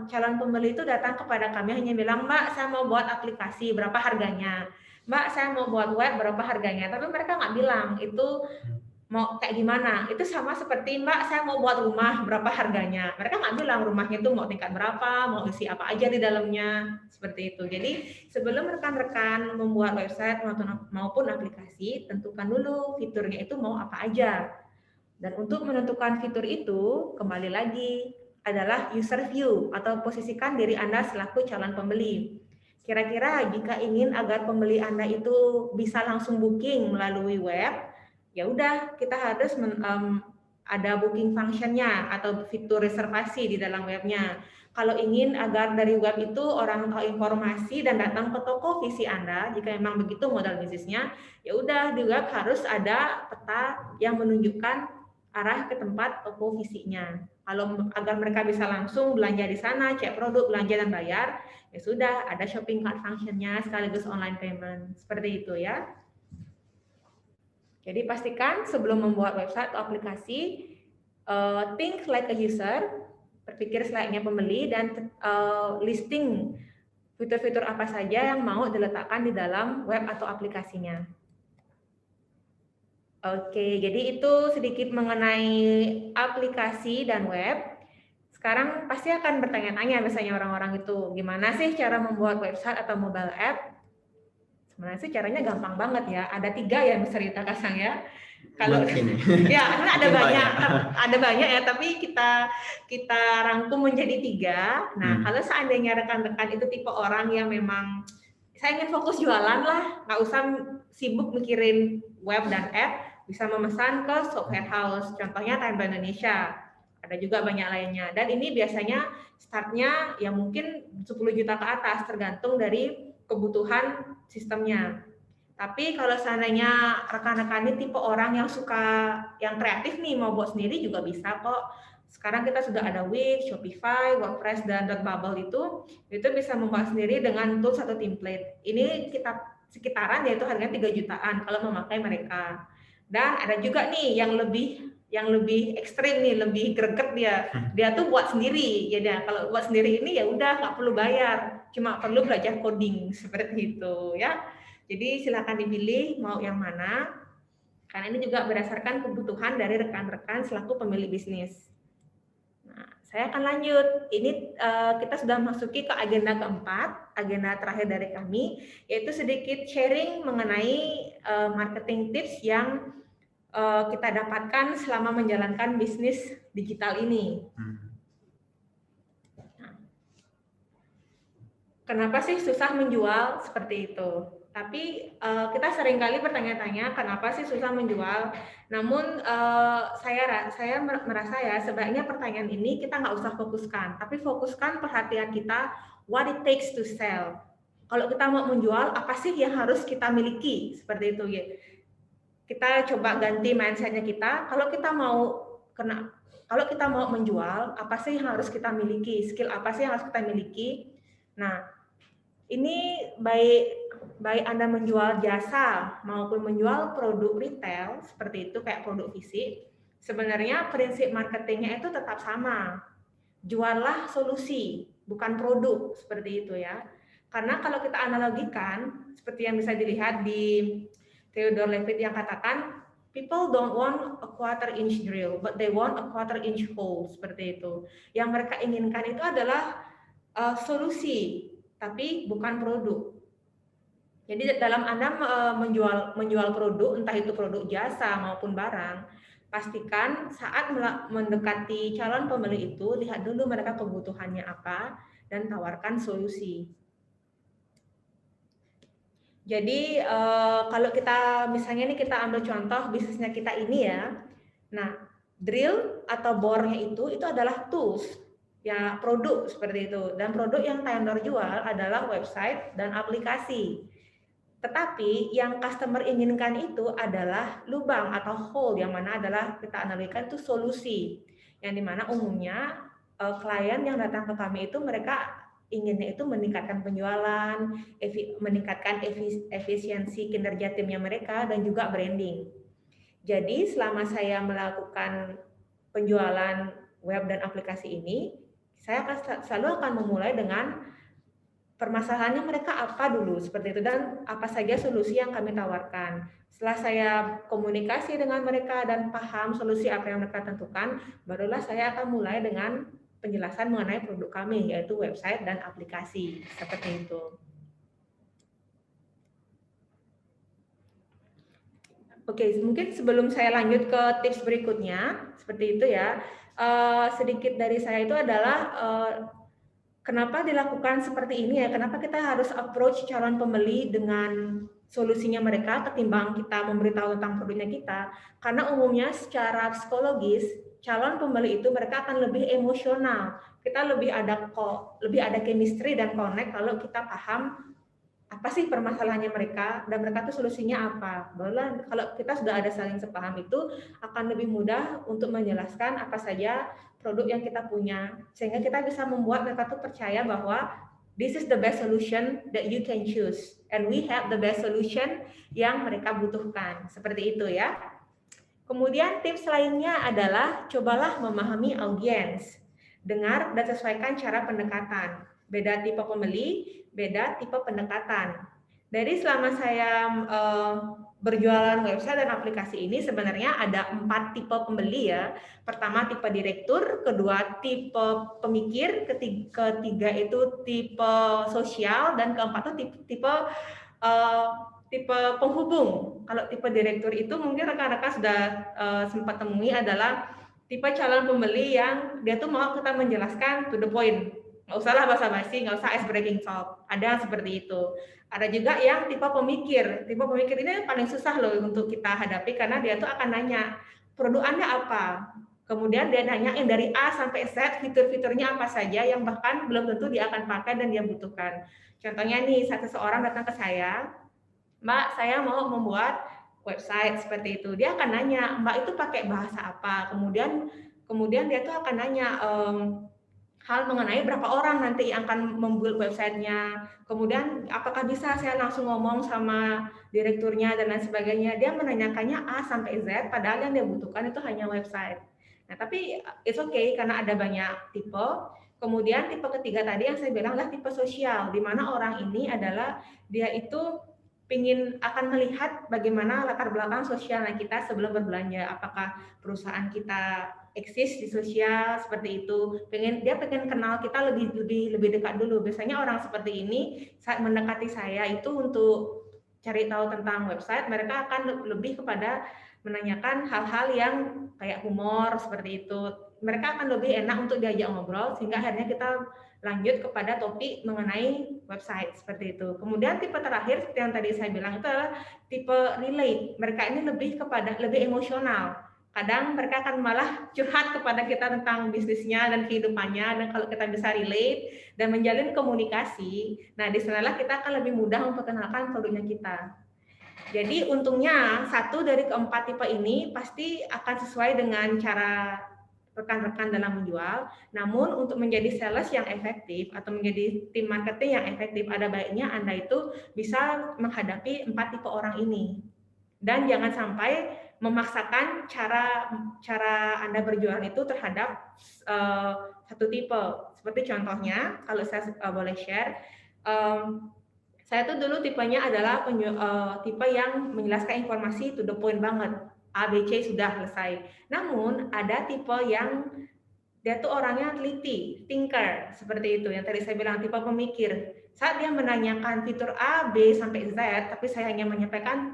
calon pembeli itu datang kepada kami hanya bilang, Mbak, saya mau buat aplikasi, berapa harganya? Mbak, saya mau buat web, berapa harganya? Tapi mereka nggak bilang itu mau kayak gimana. Itu sama seperti, Mbak, saya mau buat rumah, berapa harganya? Mereka nggak bilang rumahnya itu mau tingkat berapa, mau isi apa aja di dalamnya, seperti itu. Jadi sebelum rekan-rekan membuat website maupun aplikasi, tentukan dulu fiturnya itu mau apa aja. Dan untuk menentukan fitur itu, kembali lagi adalah user view atau posisikan diri Anda selaku calon pembeli. Kira-kira jika ingin agar pembeli Anda itu bisa langsung booking melalui web, ya udah kita harus ada booking functionnya atau fitur reservasi di dalam webnya. Kalau ingin agar dari web itu orang tahu informasi dan datang ke toko visi Anda, jika memang begitu modal bisnisnya, ya udah di web harus ada peta yang menunjukkan arah ke tempat toko visinya. Kalau agar mereka bisa langsung belanja di sana, cek produk, belanja dan bayar, ya sudah ada shopping cart functionnya sekaligus online payment. Seperti itu ya. Jadi pastikan sebelum membuat website atau aplikasi, think like a user, berpikir selayaknya pembeli, dan listing fitur-fitur apa saja yang mau diletakkan di dalam web atau aplikasinya. Oke, jadi itu sedikit mengenai aplikasi dan web. Sekarang pasti akan bertanya-tanya misalnya orang-orang itu, gimana sih cara membuat website atau mobile app? Sebenarnya sih caranya gampang banget ya. Ada 3 ya Mas Rita Kasang ya. Kalau ya ada banyak ya, tapi kita rangkum menjadi 3. Nah, kalau seandainya rekan-rekan itu tipe orang yang memang saya ingin fokus jualan lah, nggak usah sibuk mikirin web dan app, bisa memesan ke software house. Contohnya Timbre Indonesia. Ada juga banyak lainnya. Dan ini biasanya startnya ya mungkin 10 juta ke atas, tergantung dari kebutuhan sistemnya. Tapi kalau seandainya rekan-rekan ini tipe orang yang suka yang kreatif nih, mau buat sendiri juga bisa kok. Sekarang kita sudah ada Wix, Shopify, WordPress, dan Bubble itu bisa membuat sendiri dengan tools atau template. Ini kita sekitaran yaitu harganya 3 jutaan kalau memakai mereka. Dan ada juga nih yang lebih ekstrim nih, lebih greget dia tuh buat sendiri. Ya kalau buat sendiri ini ya udah nggak perlu bayar, cuma perlu belajar coding seperti itu ya. Jadi silakan dipilih mau yang mana, karena ini juga berdasarkan kebutuhan dari rekan-rekan selaku pemilik bisnis. Nah, saya akan lanjut. Ini kita sudah masuki ke agenda keempat, agenda terakhir dari kami, yaitu sedikit sharing mengenai marketing tips yang kita dapatkan selama menjalankan bisnis digital ini. Kenapa sih susah menjual seperti itu? Tapi kita seringkali bertanya-tanya kenapa sih susah menjual. Namun saya merasa ya sebaiknya pertanyaan ini kita nggak usah fokuskan, tapi fokuskan perhatian kita what it takes to sell. Kalau kita mau menjual, apa sih yang harus kita miliki seperti itu ya. Kita coba ganti mindsetnya kita. Kalau kita mau menjual, apa sih yang harus kita miliki? Skill apa sih yang harus kita miliki? Nah, ini baik Anda menjual jasa maupun menjual produk retail seperti itu kayak produk fisik, sebenarnya prinsip marketingnya itu tetap sama. Juallah solusi, bukan produk seperti itu ya. Karena kalau kita analogikan seperti yang bisa dilihat di Theodore Levitt yang katakan people don't want a quarter inch drill, but they want a quarter inch hole seperti itu. Yang mereka inginkan itu adalah solusi, tapi bukan produk. Jadi dalam Anda menjual produk, entah itu produk jasa maupun barang, pastikan saat mendekati calon pembeli itu, lihat dulu mereka kebutuhannya apa, dan tawarkan solusi. Jadi kalau kita misalnya ini kita ambil contoh bisnisnya kita ini ya, nah drill atau bornya itu adalah tools, ya produk seperti itu. Dan produk yang Timedor jual adalah website dan aplikasi. Tetapi yang customer inginkan itu adalah lubang atau hole, yang mana adalah kita analogikan itu solusi, yang dimana umumnya klien yang datang ke kami itu mereka inginnya itu meningkatkan penjualan, meningkatkan efisiensi kinerja timnya mereka, dan juga branding. Jadi selama saya melakukan penjualan web dan aplikasi ini, saya selalu akan memulai dengan permasalahannya mereka apa dulu seperti itu dan apa saja solusi yang kami tawarkan. Setelah saya komunikasi dengan mereka dan paham solusi apa yang mereka tentukan, barulah saya akan mulai dengan penjelasan mengenai produk kami, yaitu website dan aplikasi seperti itu. Oke, mungkin sebelum saya lanjut ke tips berikutnya, seperti itu ya, sedikit dari saya itu adalah kenapa dilakukan seperti ini ya, kenapa kita harus approach calon pembeli dengan solusinya mereka ketimbang kita memberitahu tentang produknya kita, karena umumnya secara psikologis, calon pembeli itu mereka akan lebih emosional, kita lebih ada chemistry dan connect kalau kita paham apa sih permasalahannya mereka dan mereka tuh solusinya apa. Barulah kalau kita sudah ada saling sepaham itu akan lebih mudah untuk menjelaskan apa saja produk yang kita punya sehingga kita bisa membuat mereka tuh percaya bahwa this is the best solution that you can choose and we have the best solution yang mereka butuhkan. Seperti itu ya. Kemudian tips lainnya adalah cobalah memahami audiens. Dengar dan sesuaikan cara pendekatan. Beda tipe pembeli, beda tipe pendekatan. Dari selama saya berjualan website dan aplikasi ini sebenarnya ada 4 tipe pembeli ya. Pertama tipe direktur, kedua tipe pemikir, ketiga itu tipe sosial, dan keempat itu tipe penghubung. Kalau tipe direktur itu mungkin rekan-rekan sudah sempat temui adalah tipe calon pembeli yang dia tuh mau kita menjelaskan to the point. Nggak usah lah basa-basi, nggak usah ice breaking talk. Ada seperti itu. Ada juga yang tipe pemikir. Tipe pemikir ini paling susah loh untuk kita hadapi karena dia tuh akan nanya, produk Anda apa? Kemudian dia nanyain dari A sampai Z, fitur-fiturnya apa saja yang bahkan belum tentu dia akan pakai dan dia butuhkan. Contohnya nih, seseorang datang ke saya, Mbak, saya mau membuat website seperti itu. Dia akan nanya, Mbak itu pakai bahasa apa? Kemudian dia tuh akan nanya hal mengenai berapa orang nanti yang akan membuat websitenya. Kemudian apakah bisa saya langsung ngomong sama direkturnya dan lain sebagainya. Dia menanyakannya A sampai Z, padahal yang dia butuhkan itu hanya website. Nah, tapi it's okay karena ada banyak tipe. Kemudian tipe ketiga tadi yang saya bilang adalah tipe sosial, di mana orang ini adalah dia itu akan melihat bagaimana latar belakang sosialnya kita sebelum berbelanja. Apakah perusahaan kita eksis di sosial seperti itu. Dia pengen kenal kita lebih dekat dulu. Biasanya orang seperti ini saat mendekati saya itu untuk cari tahu tentang website, mereka akan lebih kepada menanyakan hal-hal yang kayak humor seperti itu, mereka akan lebih enak untuk diajak ngobrol, sehingga akhirnya kita lanjut kepada topik mengenai website seperti itu. Kemudian tipe terakhir seperti yang tadi saya bilang itu adalah tipe relate. Mereka ini lebih emosional. Kadang mereka akan malah curhat kepada kita tentang bisnisnya dan kehidupannya, dan kalau kita bisa relate dan menjalin komunikasi, nah di sanalah kita akan lebih mudah memperkenalkan produknya kita. Jadi untungnya satu dari keempat tipe ini pasti akan sesuai dengan cara rekan-rekan dalam menjual. Namun untuk menjadi sales yang efektif atau menjadi tim marketing yang efektif, ada baiknya Anda itu bisa menghadapi 4 tipe orang ini. Dan jangan sampai memaksakan cara Anda berjualan itu terhadap satu tipe. Seperti contohnya, kalau saya boleh share, saya tuh dulu tipenya adalah tipe yang menjelaskan informasi to the point banget. A, B, C sudah selesai. Namun ada tipe yang dia tuh orangnya teliti, thinker, seperti itu. Yang tadi saya bilang tipe pemikir. Saat dia menanyakan fitur A, B, sampai Z, tapi saya hanya menyampaikan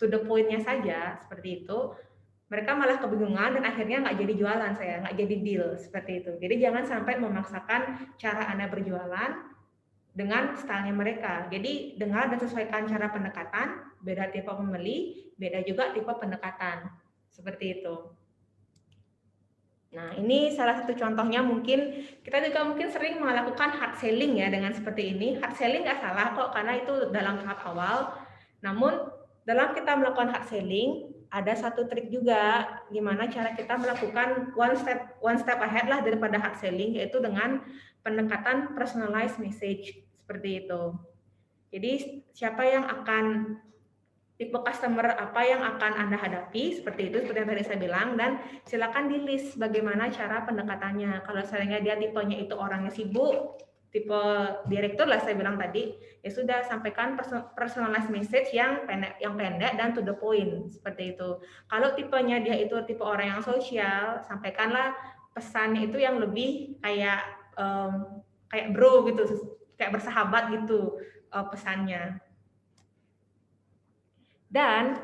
to the point-nya saja, seperti itu, mereka malah kebingungan dan akhirnya nggak jadi jualan saya, nggak jadi deal, seperti itu. Jadi jangan sampai memaksakan cara Anda berjualan dengan stylenya mereka. Jadi dengar dan sesuaikan cara pendekatan, beda tipe pembeli, beda juga tipe pendekatan. Seperti itu. Nah, ini salah satu contohnya mungkin, kita juga mungkin sering melakukan hard selling ya dengan seperti ini. Hard selling nggak salah kok, karena itu dalam tahap awal. Namun, dalam kita melakukan hard selling, ada satu trik juga gimana cara kita melakukan one step ahead lah daripada hard selling, yaitu dengan pendekatan personalized message seperti itu. Jadi siapa yang akan tipe customer apa yang akan Anda hadapi seperti itu, seperti yang tadi saya bilang, dan silakan di list bagaimana cara pendekatannya. Kalau misalnya dia tipenya itu orangnya sibuk, tipe direktur lah saya bilang tadi, ya sudah sampaikan personalized message yang pendek dan to the point seperti itu. Kalau tipenya dia itu tipe orang yang sosial, sampaikanlah pesannya itu yang lebih kayak bro gitu, kayak bersahabat gitu pesannya. Dan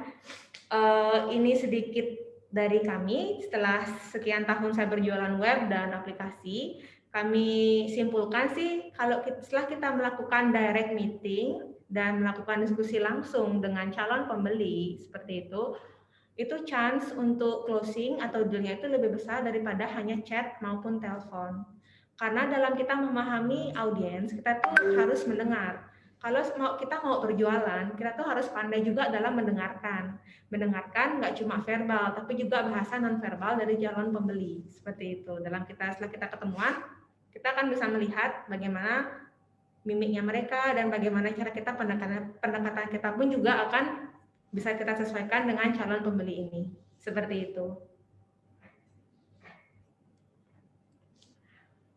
ini sedikit dari kami setelah sekian tahun saya berjualan web dan aplikasi. Kami simpulkan sih kalau setelah kita melakukan direct meeting dan melakukan diskusi langsung dengan calon pembeli seperti itu chance untuk closing atau dealnya itu lebih besar daripada hanya chat maupun telepon. Karena dalam kita memahami audiens, kita tuh harus mendengar. Kalau kita mau berjualan, kita tuh harus pandai juga dalam mendengarkan. Mendengarkan nggak cuma verbal, tapi juga bahasa non-verbal dari calon pembeli. Seperti itu. Setelah kita ketemuan, kita akan bisa melihat bagaimana mimiknya mereka dan bagaimana cara kita pendekatan kita pun juga akan bisa kita sesuaikan dengan calon pembeli ini. Seperti itu.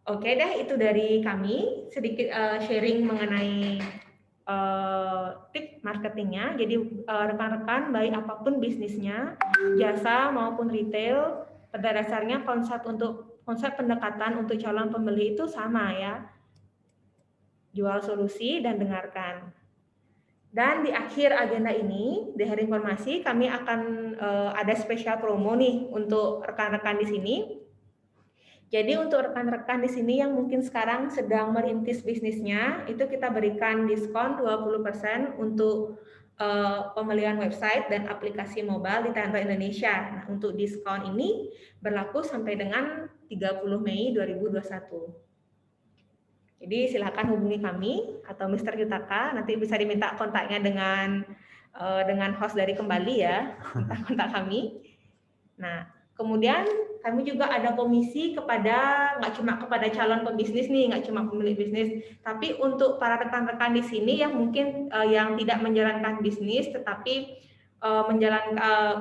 Oke deh, itu dari kami. Sedikit sharing mengenai tip marketingnya. Jadi rekan-rekan baik apapun bisnisnya, jasa maupun retail, pada dasarnya konsep pendekatan untuk calon pembeli itu sama ya. Jual solusi dan dengarkan. Dan di akhir agenda ini, di hari informasi, kami akan ada spesial promo nih untuk rekan-rekan di sini. Jadi untuk rekan-rekan di sini yang mungkin sekarang sedang merintis bisnisnya, itu kita berikan diskon 20% untuk pembelian website dan aplikasi mobile di Tendo Indonesia. Nah, untuk diskon ini berlaku sampai dengan 30 Mei 2021. Jadi silakan hubungi kami atau Mr. Yutaka, nanti bisa diminta kontaknya dengan host dari Kembali ya, kontak kami. Nah, kemudian kami juga ada komisi nggak cuma kepada calon pembisnis nih, nggak cuma pemilik bisnis, tapi untuk para rekan-rekan di sini yang mungkin yang tidak menjalankan bisnis, tetapi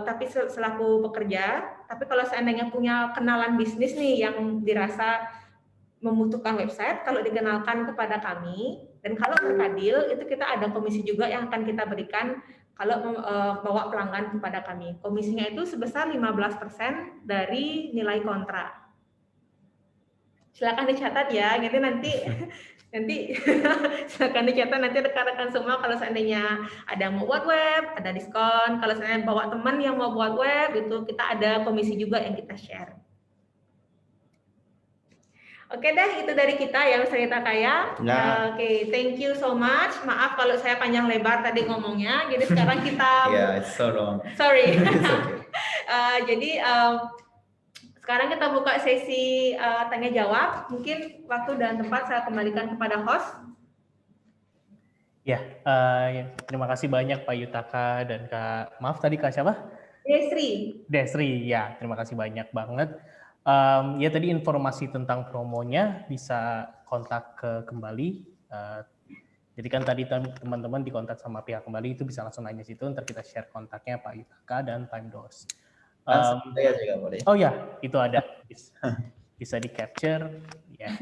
tapi selaku pekerja, tapi kalau seandainya punya kenalan bisnis nih yang dirasa membutuhkan website, kalau dikenalkan kepada kami, dan kalau berkadil, itu kita ada komisi juga yang akan kita berikan kalau bawa pelanggan kepada kami. Komisinya itu sebesar 15% dari nilai kontrak. Silakan dicatat ya, nanti silakan dicatat nanti rekan-rekan semua kalau seandainya ada mau buat web, ada diskon. Kalau seandainya bawa teman yang mau buat web, itu kita ada komisi juga yang kita share. Oke deh, itu dari kita ya, Mas Rita Kaya. Ya. Oke, thank you so much. Maaf kalau saya panjang lebar tadi ngomongnya. Jadi sekarang kita Yeah, it's so long. sorry. It's okay. Jadi sekarang kita buka sesi tanya jawab. Mungkin waktu dan tempat saya kembalikan kepada host. Ya, terima kasih banyak Pak Yutaka dan Kak, maaf tadi Kak siapa? Desri. Desri, ya terima kasih banyak banget. Ya tadi informasi tentang promonya bisa kontak ke kembali. Jadi kan tadi teman-teman dikontak sama pihak kembali itu bisa langsung nanya situ. Ntar kita share kontaknya Pak Yutaka dan Time Doors. Saya juga boleh. Oh ya, itu ada bisa di capture. Ya.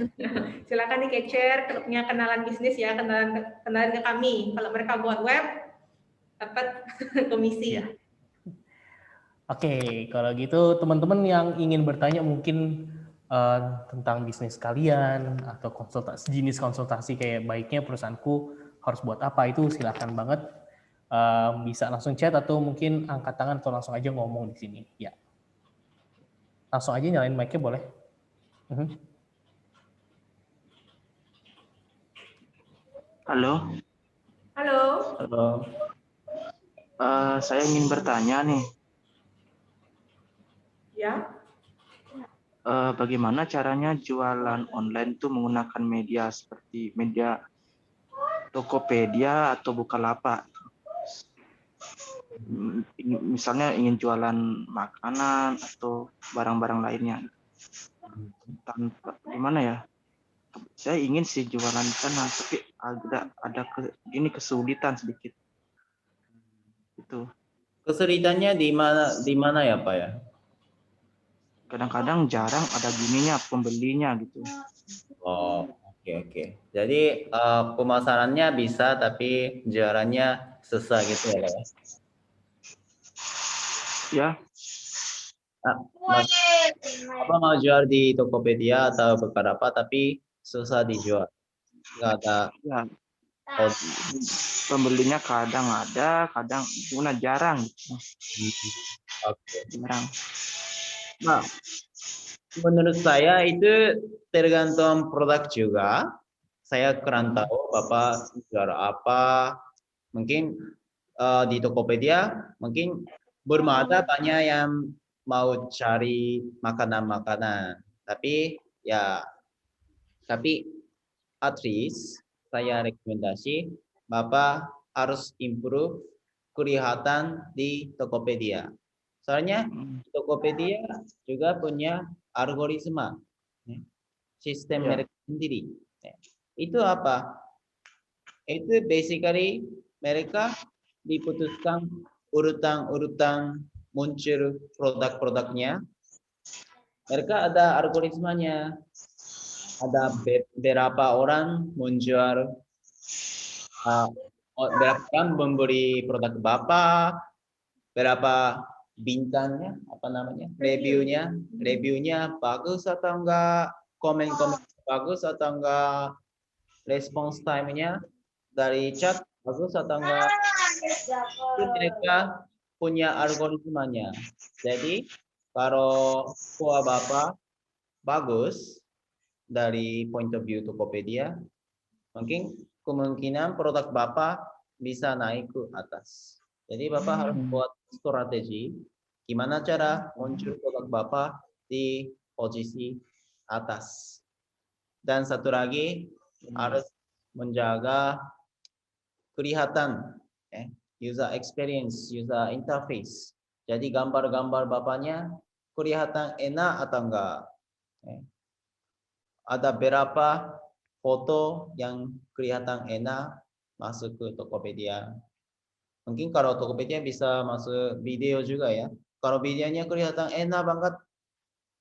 Silakan di capture, punya kenalan bisnis ya, kenalan ke kami. Kalau mereka buat web, dapat komisi. Ya. Oke, kalau gitu teman-teman yang ingin bertanya mungkin tentang bisnis kalian atau jenis konsultasi kayak baiknya perusahaanku harus buat apa itu silakan banget bisa langsung chat atau mungkin angkat tangan atau langsung aja ngomong di sini ya. Langsung aja nyalain mic-nya boleh. Halo. Halo. Halo. Saya ingin bertanya nih. Ya. Bagaimana caranya jualan online itu menggunakan media seperti media Tokopedia atau Bukalapak? Misalnya ingin jualan makanan atau barang-barang lainnya. Tanpa gimana ya? Saya ingin sih jualan di sana, tapi ada kesulitan sedikit. Itu. Kesulitannya di mana ya Pak ya? Kadang-kadang jarang ada gininya pembelinya gitu. Oh, oke. Jadi pemasarannya bisa tapi jualannya susah gitu ya Pak ya? Ya. Apa mau jual di Tokopedia atau Bukalapak tapi susah dijual? Nggak ada. Ya. Pembelinya kadang ada, kadang jarang. Oke. Jarang. Nah, menurut saya itu tergantung produk juga. Saya kurang tahu Bapak jual apa. Mungkin di Tokopedia mungkin belum ada banyak yang mau cari makanan-makanan. Tapi at least saya rekomendasi Bapak harus improve kelihatan di Tokopedia. Soalnya Tokopedia juga punya algoritma, sistem mereka sendiri. Itu apa? Itu basically mereka diputuskan urutan muncul produk-produknya. Mereka ada algoritmanya. Ada berapa orang menjual, berapa orang membeli produk Bapak, berapa bintangnya, apa namanya, reviewnya bagus atau enggak, komen-komen bagus atau enggak, response time-nya dari chat bagus atau enggak, itu mereka punya algoritmanya. Jadi kalau kuah Bapak bagus dari point of view Tokopedia, mungkin kemungkinan produk Bapak bisa naik ke atas. Jadi Bapak harus buat strategi gimana cara muncul produk Bapak di posisi atas. Dan satu lagi harus menjaga kelihatan user experience, user interface. Jadi gambar-gambar Bapaknya kelihatan enak atau enggak. Ada berapa foto yang kelihatan enak masuk ke Tokopedia. Mungkin kalau Tokopedia bisa masuk video juga ya. Kalau videonya kelihatan enak banget,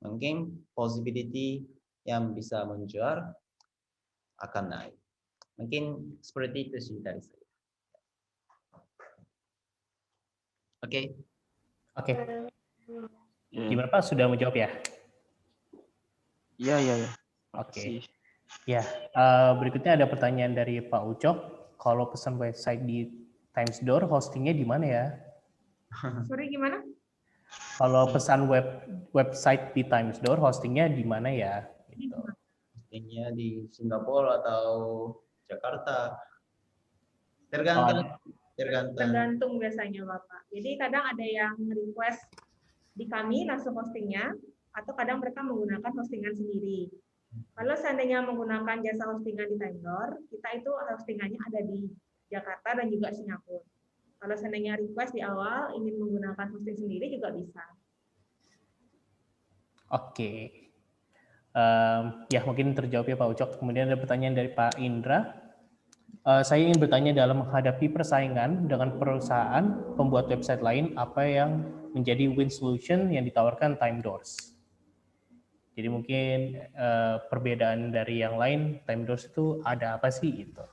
mungkin possibility yang bisa menjual akan naik. Mungkin seperti itu sih dari saya. Oke. Gimana Pak, sudah menjawab ya? Iya. Oke. Ya, berikutnya ada pertanyaan dari Pak Ucok. Kalau pesan website di Timesdoor, hostingnya di mana ya? Sorry, gimana? Kalau pesan website di Timesdoor, hostingnya di mana ya? Gitu. hostingnya di Singapura atau Jakarta. Oh, Tergantung, tergantung. Tergantung biasanya Bapak. Jadi kadang ada yang request di kami langsung hostingnya, atau kadang mereka menggunakan hostingan sendiri. Kalau seandainya menggunakan jasa hostingan di Timedor, kita itu hostingannya ada di Jakarta dan juga Singapura. Kalau seandainya request di awal ingin menggunakan hosting sendiri juga bisa. Oke. Ya mungkin terjawab ya Pak Ucok. Kemudian ada pertanyaan dari Pak Indra. Saya ingin bertanya, dalam menghadapi persaingan dengan perusahaan pembuat website lain, apa yang menjadi win solution yang ditawarkan Timedoors? Jadi mungkin perbedaan dari yang lain, Timedoors itu ada apa sih itu?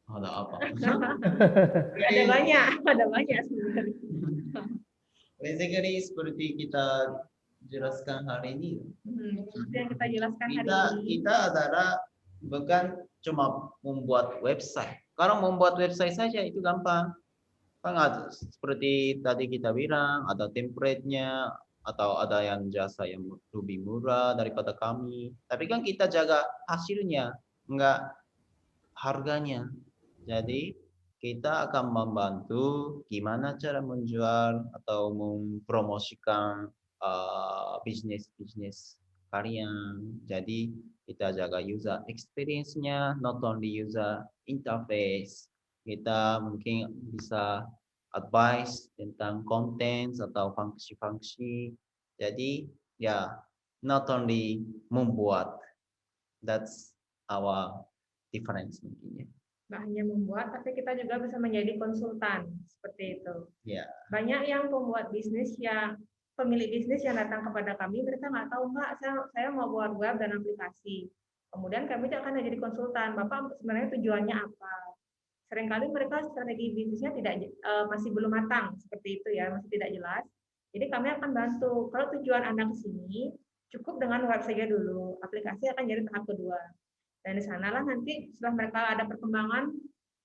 Ada apa? Ada banyak sebenarnya. Basically seperti kita jelaskan hari ini. Seperti yang kita jelaskan hari ini. Kita adalah bukan cuma membuat website. Kalau membuat website saja itu gampang. Kan ada, seperti tadi kita bilang, ada template-nya, atau ada yang jasa yang lebih murah daripada kami. Tapi kan kita jaga hasilnya, enggak harganya. Jadi kita akan membantu gimana cara menjual atau mempromosikan bisnis kalian. Jadi kita jaga user experience-nya, not only user interface. Kita mungkin bisa advice tentang konten atau fungsi-fungsi. Jadi ya, not only membuat. That's our difference mungkin ya. Nggak hanya membuat, tapi kita juga bisa menjadi konsultan seperti itu. Ya. Banyak yang pembuat bisnis yang pemilik bisnis yang datang kepada kami, mereka nggak tahu Mbak, saya mau buat web dan aplikasi. Kemudian kami akan jadi konsultan. Bapak sebenarnya tujuannya apa? Seringkali mereka strategi bisnisnya masih belum matang seperti itu ya, masih tidak jelas. Jadi kami akan bantu. Kalau tujuan Anda ke sini, cukup dengan web saja dulu. Aplikasi akan jadi tahap kedua. Dan di sanalah nanti setelah mereka ada perkembangan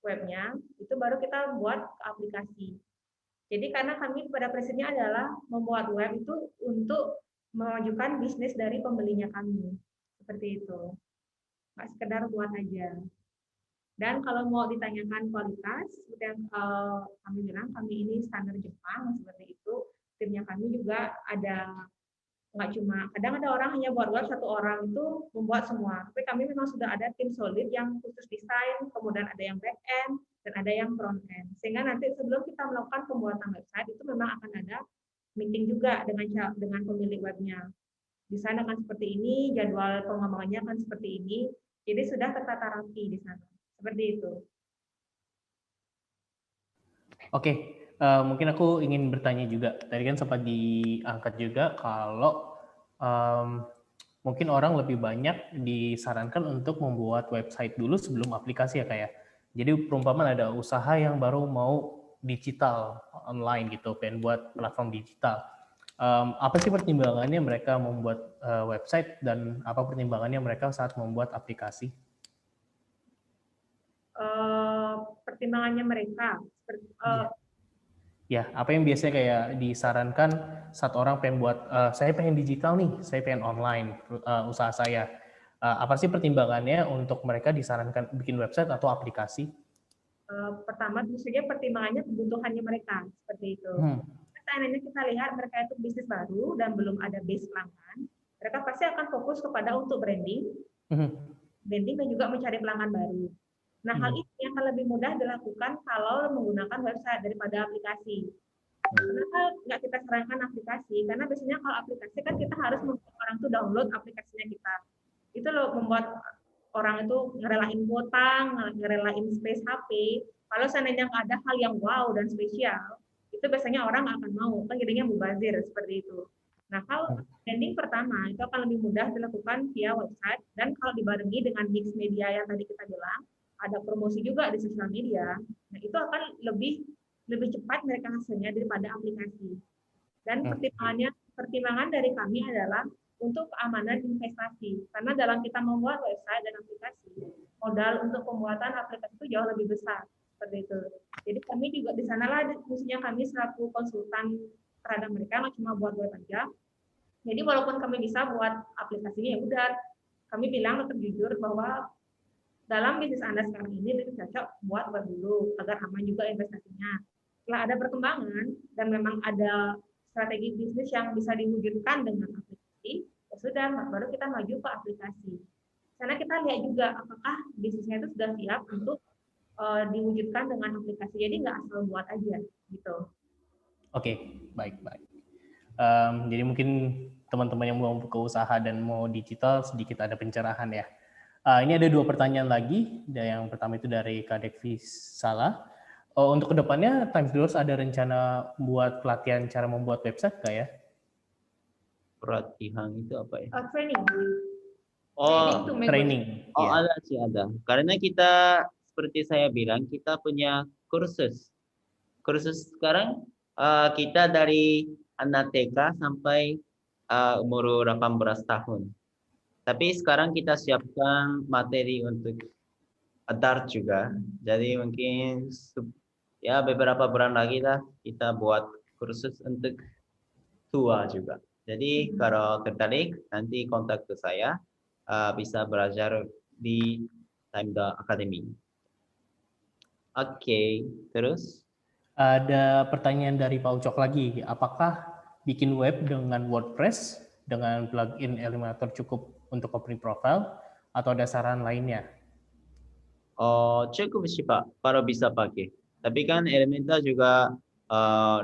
webnya, itu baru kita buat aplikasi. Jadi karena kami pada prinsipnya adalah membuat web itu untuk memajukan bisnis dari pembelinya kami. Seperti itu. Nggak sekedar buat aja. Dan kalau mau ditanyakan kualitas, seperti yang kami bilang, kami ini standar Jepang, seperti itu. Timnya kami juga ada, nggak cuma, kadang ada orang hanya buat web, satu orang itu membuat semua. Tapi kami memang sudah ada tim solid yang khusus desain, kemudian ada yang back end, dan ada yang front end. Sehingga nanti sebelum kita melakukan pembuatan website, itu memang akan ada meeting juga dengan pemilik webnya. Desain akan seperti ini, jadwal pengembangannya akan seperti ini, jadi sudah tertata rapi di sana. Seperti itu. Oke, mungkin aku ingin bertanya juga. Tadi kan sempat diangkat juga kalau mungkin orang lebih banyak disarankan untuk membuat website dulu sebelum aplikasi ya kayak. Jadi perumpamaan ada usaha yang baru mau digital online gitu, pengen buat platform digital. Apa sih pertimbangannya mereka membuat website dan apa pertimbangannya mereka saat membuat aplikasi? Pertimbangannya mereka. Ya, apa yang biasanya kayak disarankan saat orang pengen buat, saya pengen digital nih, saya pengen online usaha saya. Apa sih pertimbangannya untuk mereka disarankan bikin website atau aplikasi? Pertama, tentu saja pertimbangannya kebutuhannya mereka, seperti itu. Seandainya kita lihat mereka itu bisnis baru dan belum ada base pelanggan, mereka pasti akan fokus kepada untuk branding, branding dan juga mencari pelanggan baru. Nah, hal ini akan lebih mudah dilakukan kalau menggunakan website daripada aplikasi. Kenapa nggak kita sarankan aplikasi? Karena biasanya kalau aplikasi kan kita harus membuat orang itu download aplikasinya kita. Itu loh membuat orang itu ngerelain kuota, ngerelain space HP. Kalau seandainya nggak ada hal yang wow dan spesial, itu biasanya orang nggak akan mau. Kan jadinya mubazir seperti itu. Nah, kalau branding pertama itu akan lebih mudah dilakukan via website, dan kalau dibarengi dengan mix media yang tadi kita bilang, ada promosi juga di sosial media, nah itu akan lebih cepat mereka hasilnya daripada aplikasi. Dan pertimbangan dari kami adalah untuk keamanan investasi, karena dalam kita membuat website dan aplikasi, modal untuk pembuatan aplikasi itu jauh lebih besar seperti itu. Jadi kami juga di sanalah fungsinya kami selaku konsultan terhadap mereka, nggak cuma buat web aja, Jadi walaupun kami bisa buat aplikasinya, ya udah kami bilang tetap jujur bahwa dalam bisnis Anda sekarang ini lebih cocok buat web dulu agar aman juga investasinya. Setelah ada perkembangan dan memang ada strategi bisnis yang bisa diwujudkan dengan aplikasi, ya sudah baru kita maju ke aplikasi. Karena kita lihat juga apakah bisnisnya itu sudah siap untuk diwujudkan dengan aplikasi. Jadi nggak asal buat aja gitu. Oke, baik. Jadi mungkin teman-teman yang mau buka usaha dan mau digital sedikit ada pencerahan ya. Ini ada 2 pertanyaan lagi. Yang pertama itu dari Kadek Visala. Untuk kedepannya Times Doors ada rencana buat pelatihan cara membuat website nggak ya? Pelatihan itu apa ya? Training. Training. Ya. Ada sih ada. Karena kita seperti saya bilang kita punya kursus. Kursus sekarang kita dari anak TK sampai umur 18 tahun. Tapi sekarang kita siapkan materi untuk adult juga. Jadi mungkin ya beberapa bulan lagi lah kita buat kursus untuk tua juga. Jadi kalau tertarik nanti kontak ke saya, bisa belajar di Time Academy. Oke, terus? Ada pertanyaan dari Pak Ucok lagi. Apakah bikin web dengan WordPress dengan plugin Elementor cukup untuk company profile atau ada saran lainnya? Oh, cukup sih Pak, kalau bisa pakai. Tapi kan Elementor juga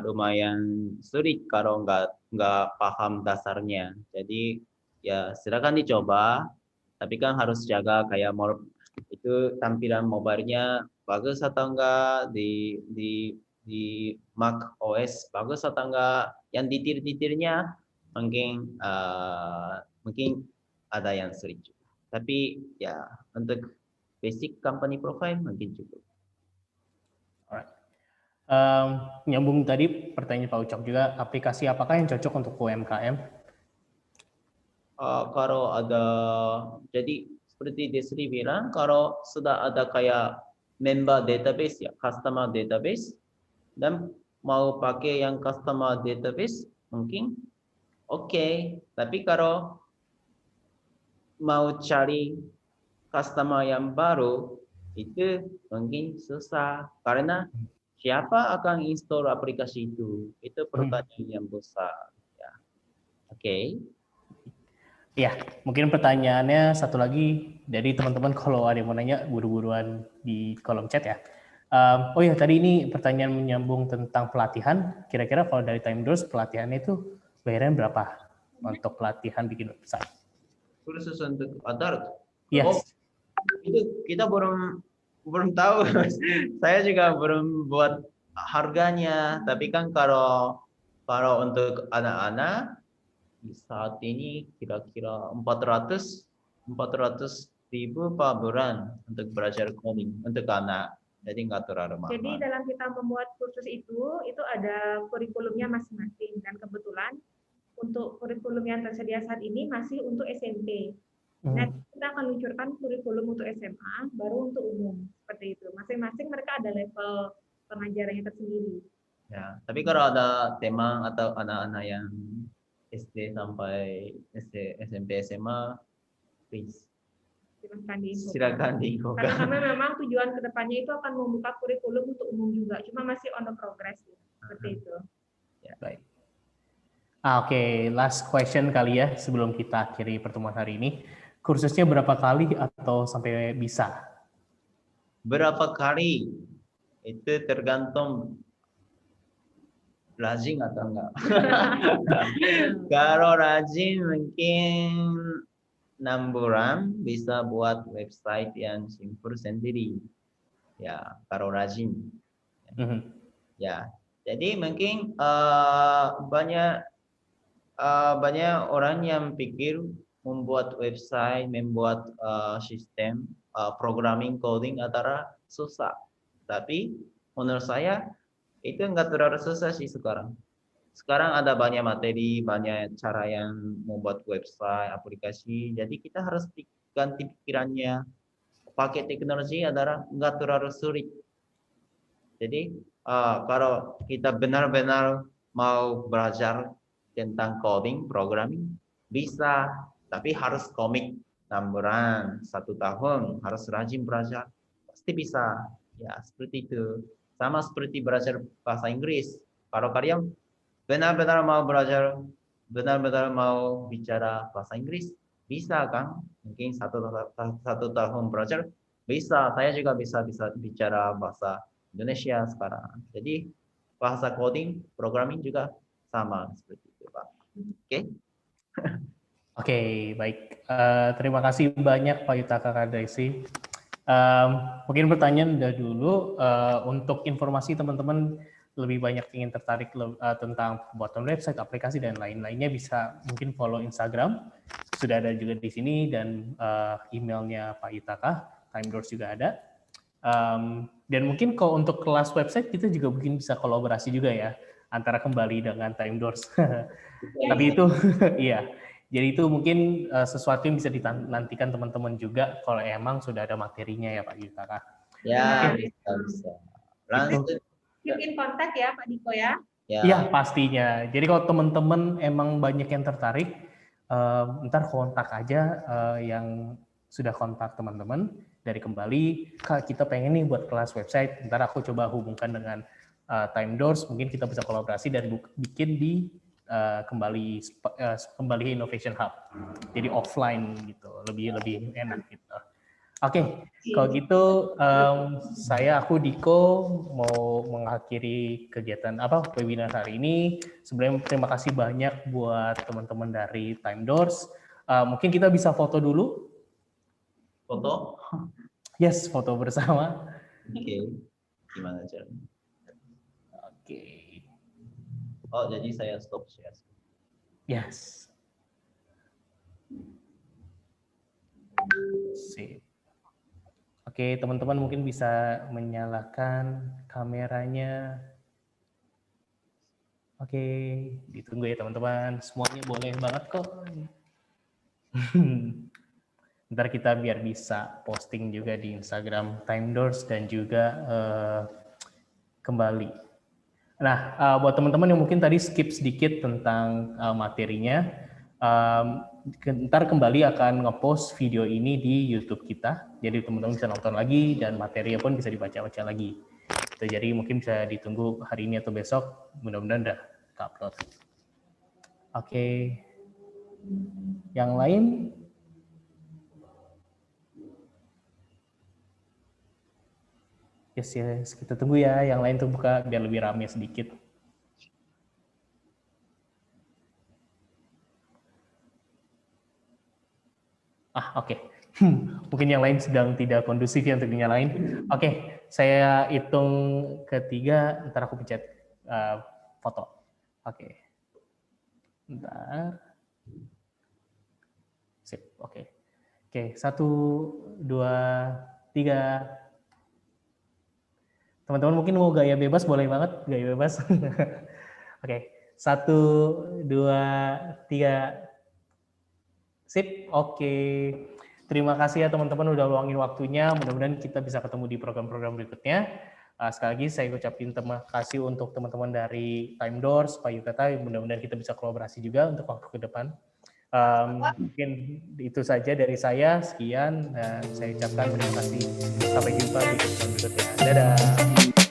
lumayan sulit kalau nggak paham dasarnya. Jadi ya silakan dicoba. Tapi kan harus jaga kayak itu tampilan mobile-nya bagus atau enggak di Mac OS bagus atau enggak. Yang detail-detailnya mungkin ada yang sulit juga. Tapi ya untuk basic company profile mungkin cukup. Alright. Nyambung tadi pertanyaan Pak Ucok juga, aplikasi apakah yang cocok untuk UMKM? Kalau ada, jadi seperti Desri bilang, kalau sudah ada kayak member database ya, customer database, dan mau pakai yang customer database mungkin oke. Tapi kalau mau cari customer yang baru itu mungkin susah karena siapa akan install aplikasi itu pertanyaan yang besar ya. Oke. Ya, mungkin pertanyaannya satu lagi dari teman-teman kalau ada yang mau nanya buru-buruan di kolom chat ya. Oh ya, tadi ini pertanyaan menyambung tentang pelatihan. Kira-kira kalau dari Time Doors pelatihannya itu bayaran berapa untuk pelatihan bikin website? Khusus untuk adult. Yes. Oh, itu kita belum tahu. Saya juga belum buat harganya. Tapi kan kalau untuk anak-anak saat ini kira-kira 400.000 per bulan untuk belajar coding untuk anak. Jadi nggak terlalu mahal. Jadi dalam kita membuat kursus itu ada kurikulumnya masing-masing dan kebetulan untuk kurikulum yang tersedia saat ini masih untuk SMP. Nah, kita akan luncurkan kurikulum untuk SMA, baru untuk umum seperti itu. Masing-masing mereka ada level pengajarannya tersendiri. Ya, tapi kalau ada tema atau anak-anak yang SD sampai SMP SMA, please silakan diinfokan. Karena kami memang tujuan kedepannya itu akan membuka kurikulum untuk umum juga, cuma masih on the progress seperti itu. Ya, baik. Oke, last question kali ya sebelum kita akhiri pertemuan hari ini. Kursusnya berapa kali atau sampai bisa? Berapa kali? Itu tergantung rajin atau enggak. Kalau rajin mungkin 6 bulan bisa buat website yang simple sendiri. Ya, kalau rajin. Ya, jadi mungkin banyak orang yang pikir membuat website, membuat sistem programming coding antara susah. Tapi menurut saya itu enggak terlalu susah sih sekarang. Sekarang ada banyak materi, banyak cara yang membuat website, aplikasi. Jadi kita harus ganti pikirannya. Pakai teknologi adalah enggak terlalu sulit. Jadi kalau kita benar-benar mau belajar tentang coding, programming, bisa. Tapi harus komit 6 bulan, 1 tahun, harus rajin belajar. Pasti bisa. Ya, seperti itu. Sama seperti belajar bahasa Inggris. Kalau kalian benar-benar mau belajar, benar-benar mau bicara bahasa Inggris, bisa kan? Mungkin satu tahun belajar, bisa. Saya juga bisa bicara bahasa Indonesia sekarang. Jadi bahasa coding, programming juga sama seperti itu, Pak. Oke? Oke, baik. Terima kasih banyak Pak Yutaka Kadaisi. Mungkin pertanyaan dulu untuk informasi teman-teman lebih banyak ingin tertarik tentang pembuatan website, aplikasi dan lain-lainnya bisa mungkin follow Instagram, sudah ada juga di sini, dan emailnya Pak Yutaka, Time Doors juga ada. Dan mungkin kalau untuk kelas website kita juga mungkin bisa kolaborasi juga ya antara kembali dengan Time Doors. Tapi itu iya. Jadi itu mungkin sesuatu yang bisa dinantikan teman-teman juga kalau emang sudah ada materinya ya Pak Yutaka. Ya, Oke. bisa. Lanjut. Bikin kontak ya Pak Diko ya. Iya, pastinya. Jadi kalau teman-teman emang banyak yang tertarik, ntar kontak aja yang sudah kontak teman-teman dari kembali. Kak, kita pengen nih buat kelas website. Ntar aku coba hubungkan dengan Time Doors. Mungkin kita bisa kolaborasi dan bikin di kembali Innovation Hub. Jadi offline gitu, lebih enak gitu. Oke, kalau gitu aku Diko mau mengakhiri kegiatan webinar hari ini. Sebenarnya terima kasih banyak buat teman-teman dari Time Doors. Mungkin kita bisa foto dulu. Foto? Yes, foto bersama. Oke. Gimana caranya? Oke. Oh, jadi saya stop share. Yes. Sip. Oke, teman-teman mungkin bisa menyalakan kameranya. Oke, ditunggu ya teman-teman. Semuanya boleh banget kok. Ntar kita biar bisa posting juga di Instagram Time Doors dan juga kembali. Nah, buat teman-teman yang mungkin tadi skip sedikit tentang materinya, ntar kembali akan ngepost video ini di YouTube kita. Jadi teman-teman bisa nonton lagi dan materinya pun bisa dibaca-baca lagi. Jadi mungkin bisa ditunggu hari ini atau besok. Mudah-mudahan udah upload. Oke. Yang lain? Yes, kita tunggu ya. Yang lain tuh buka biar lebih rame sedikit. Oke. Mungkin yang lain sedang tidak kondusif ya untuk dinyalain. Oke, saya hitung ketiga, ntar aku pencet foto. Oke. Bentar. Sip, oke. Oke, 1, 2, 3. Teman-teman mungkin mau gaya bebas, boleh banget gaya bebas. Oke, 1, 2, 3. Sip, oke. Terima kasih ya teman-teman udah luangin waktunya. Mudah-mudahan kita bisa ketemu di program-program berikutnya. Sekali lagi saya ucapin terima kasih untuk teman-teman dari Time Doors, Pak Yutaka. Mudah-mudahan kita bisa kolaborasi juga untuk waktu ke depan. Mungkin itu saja dari saya. Sekian dan saya ucapkan terima kasih. Sampai jumpa di kesempatan berikutnya. Dadah.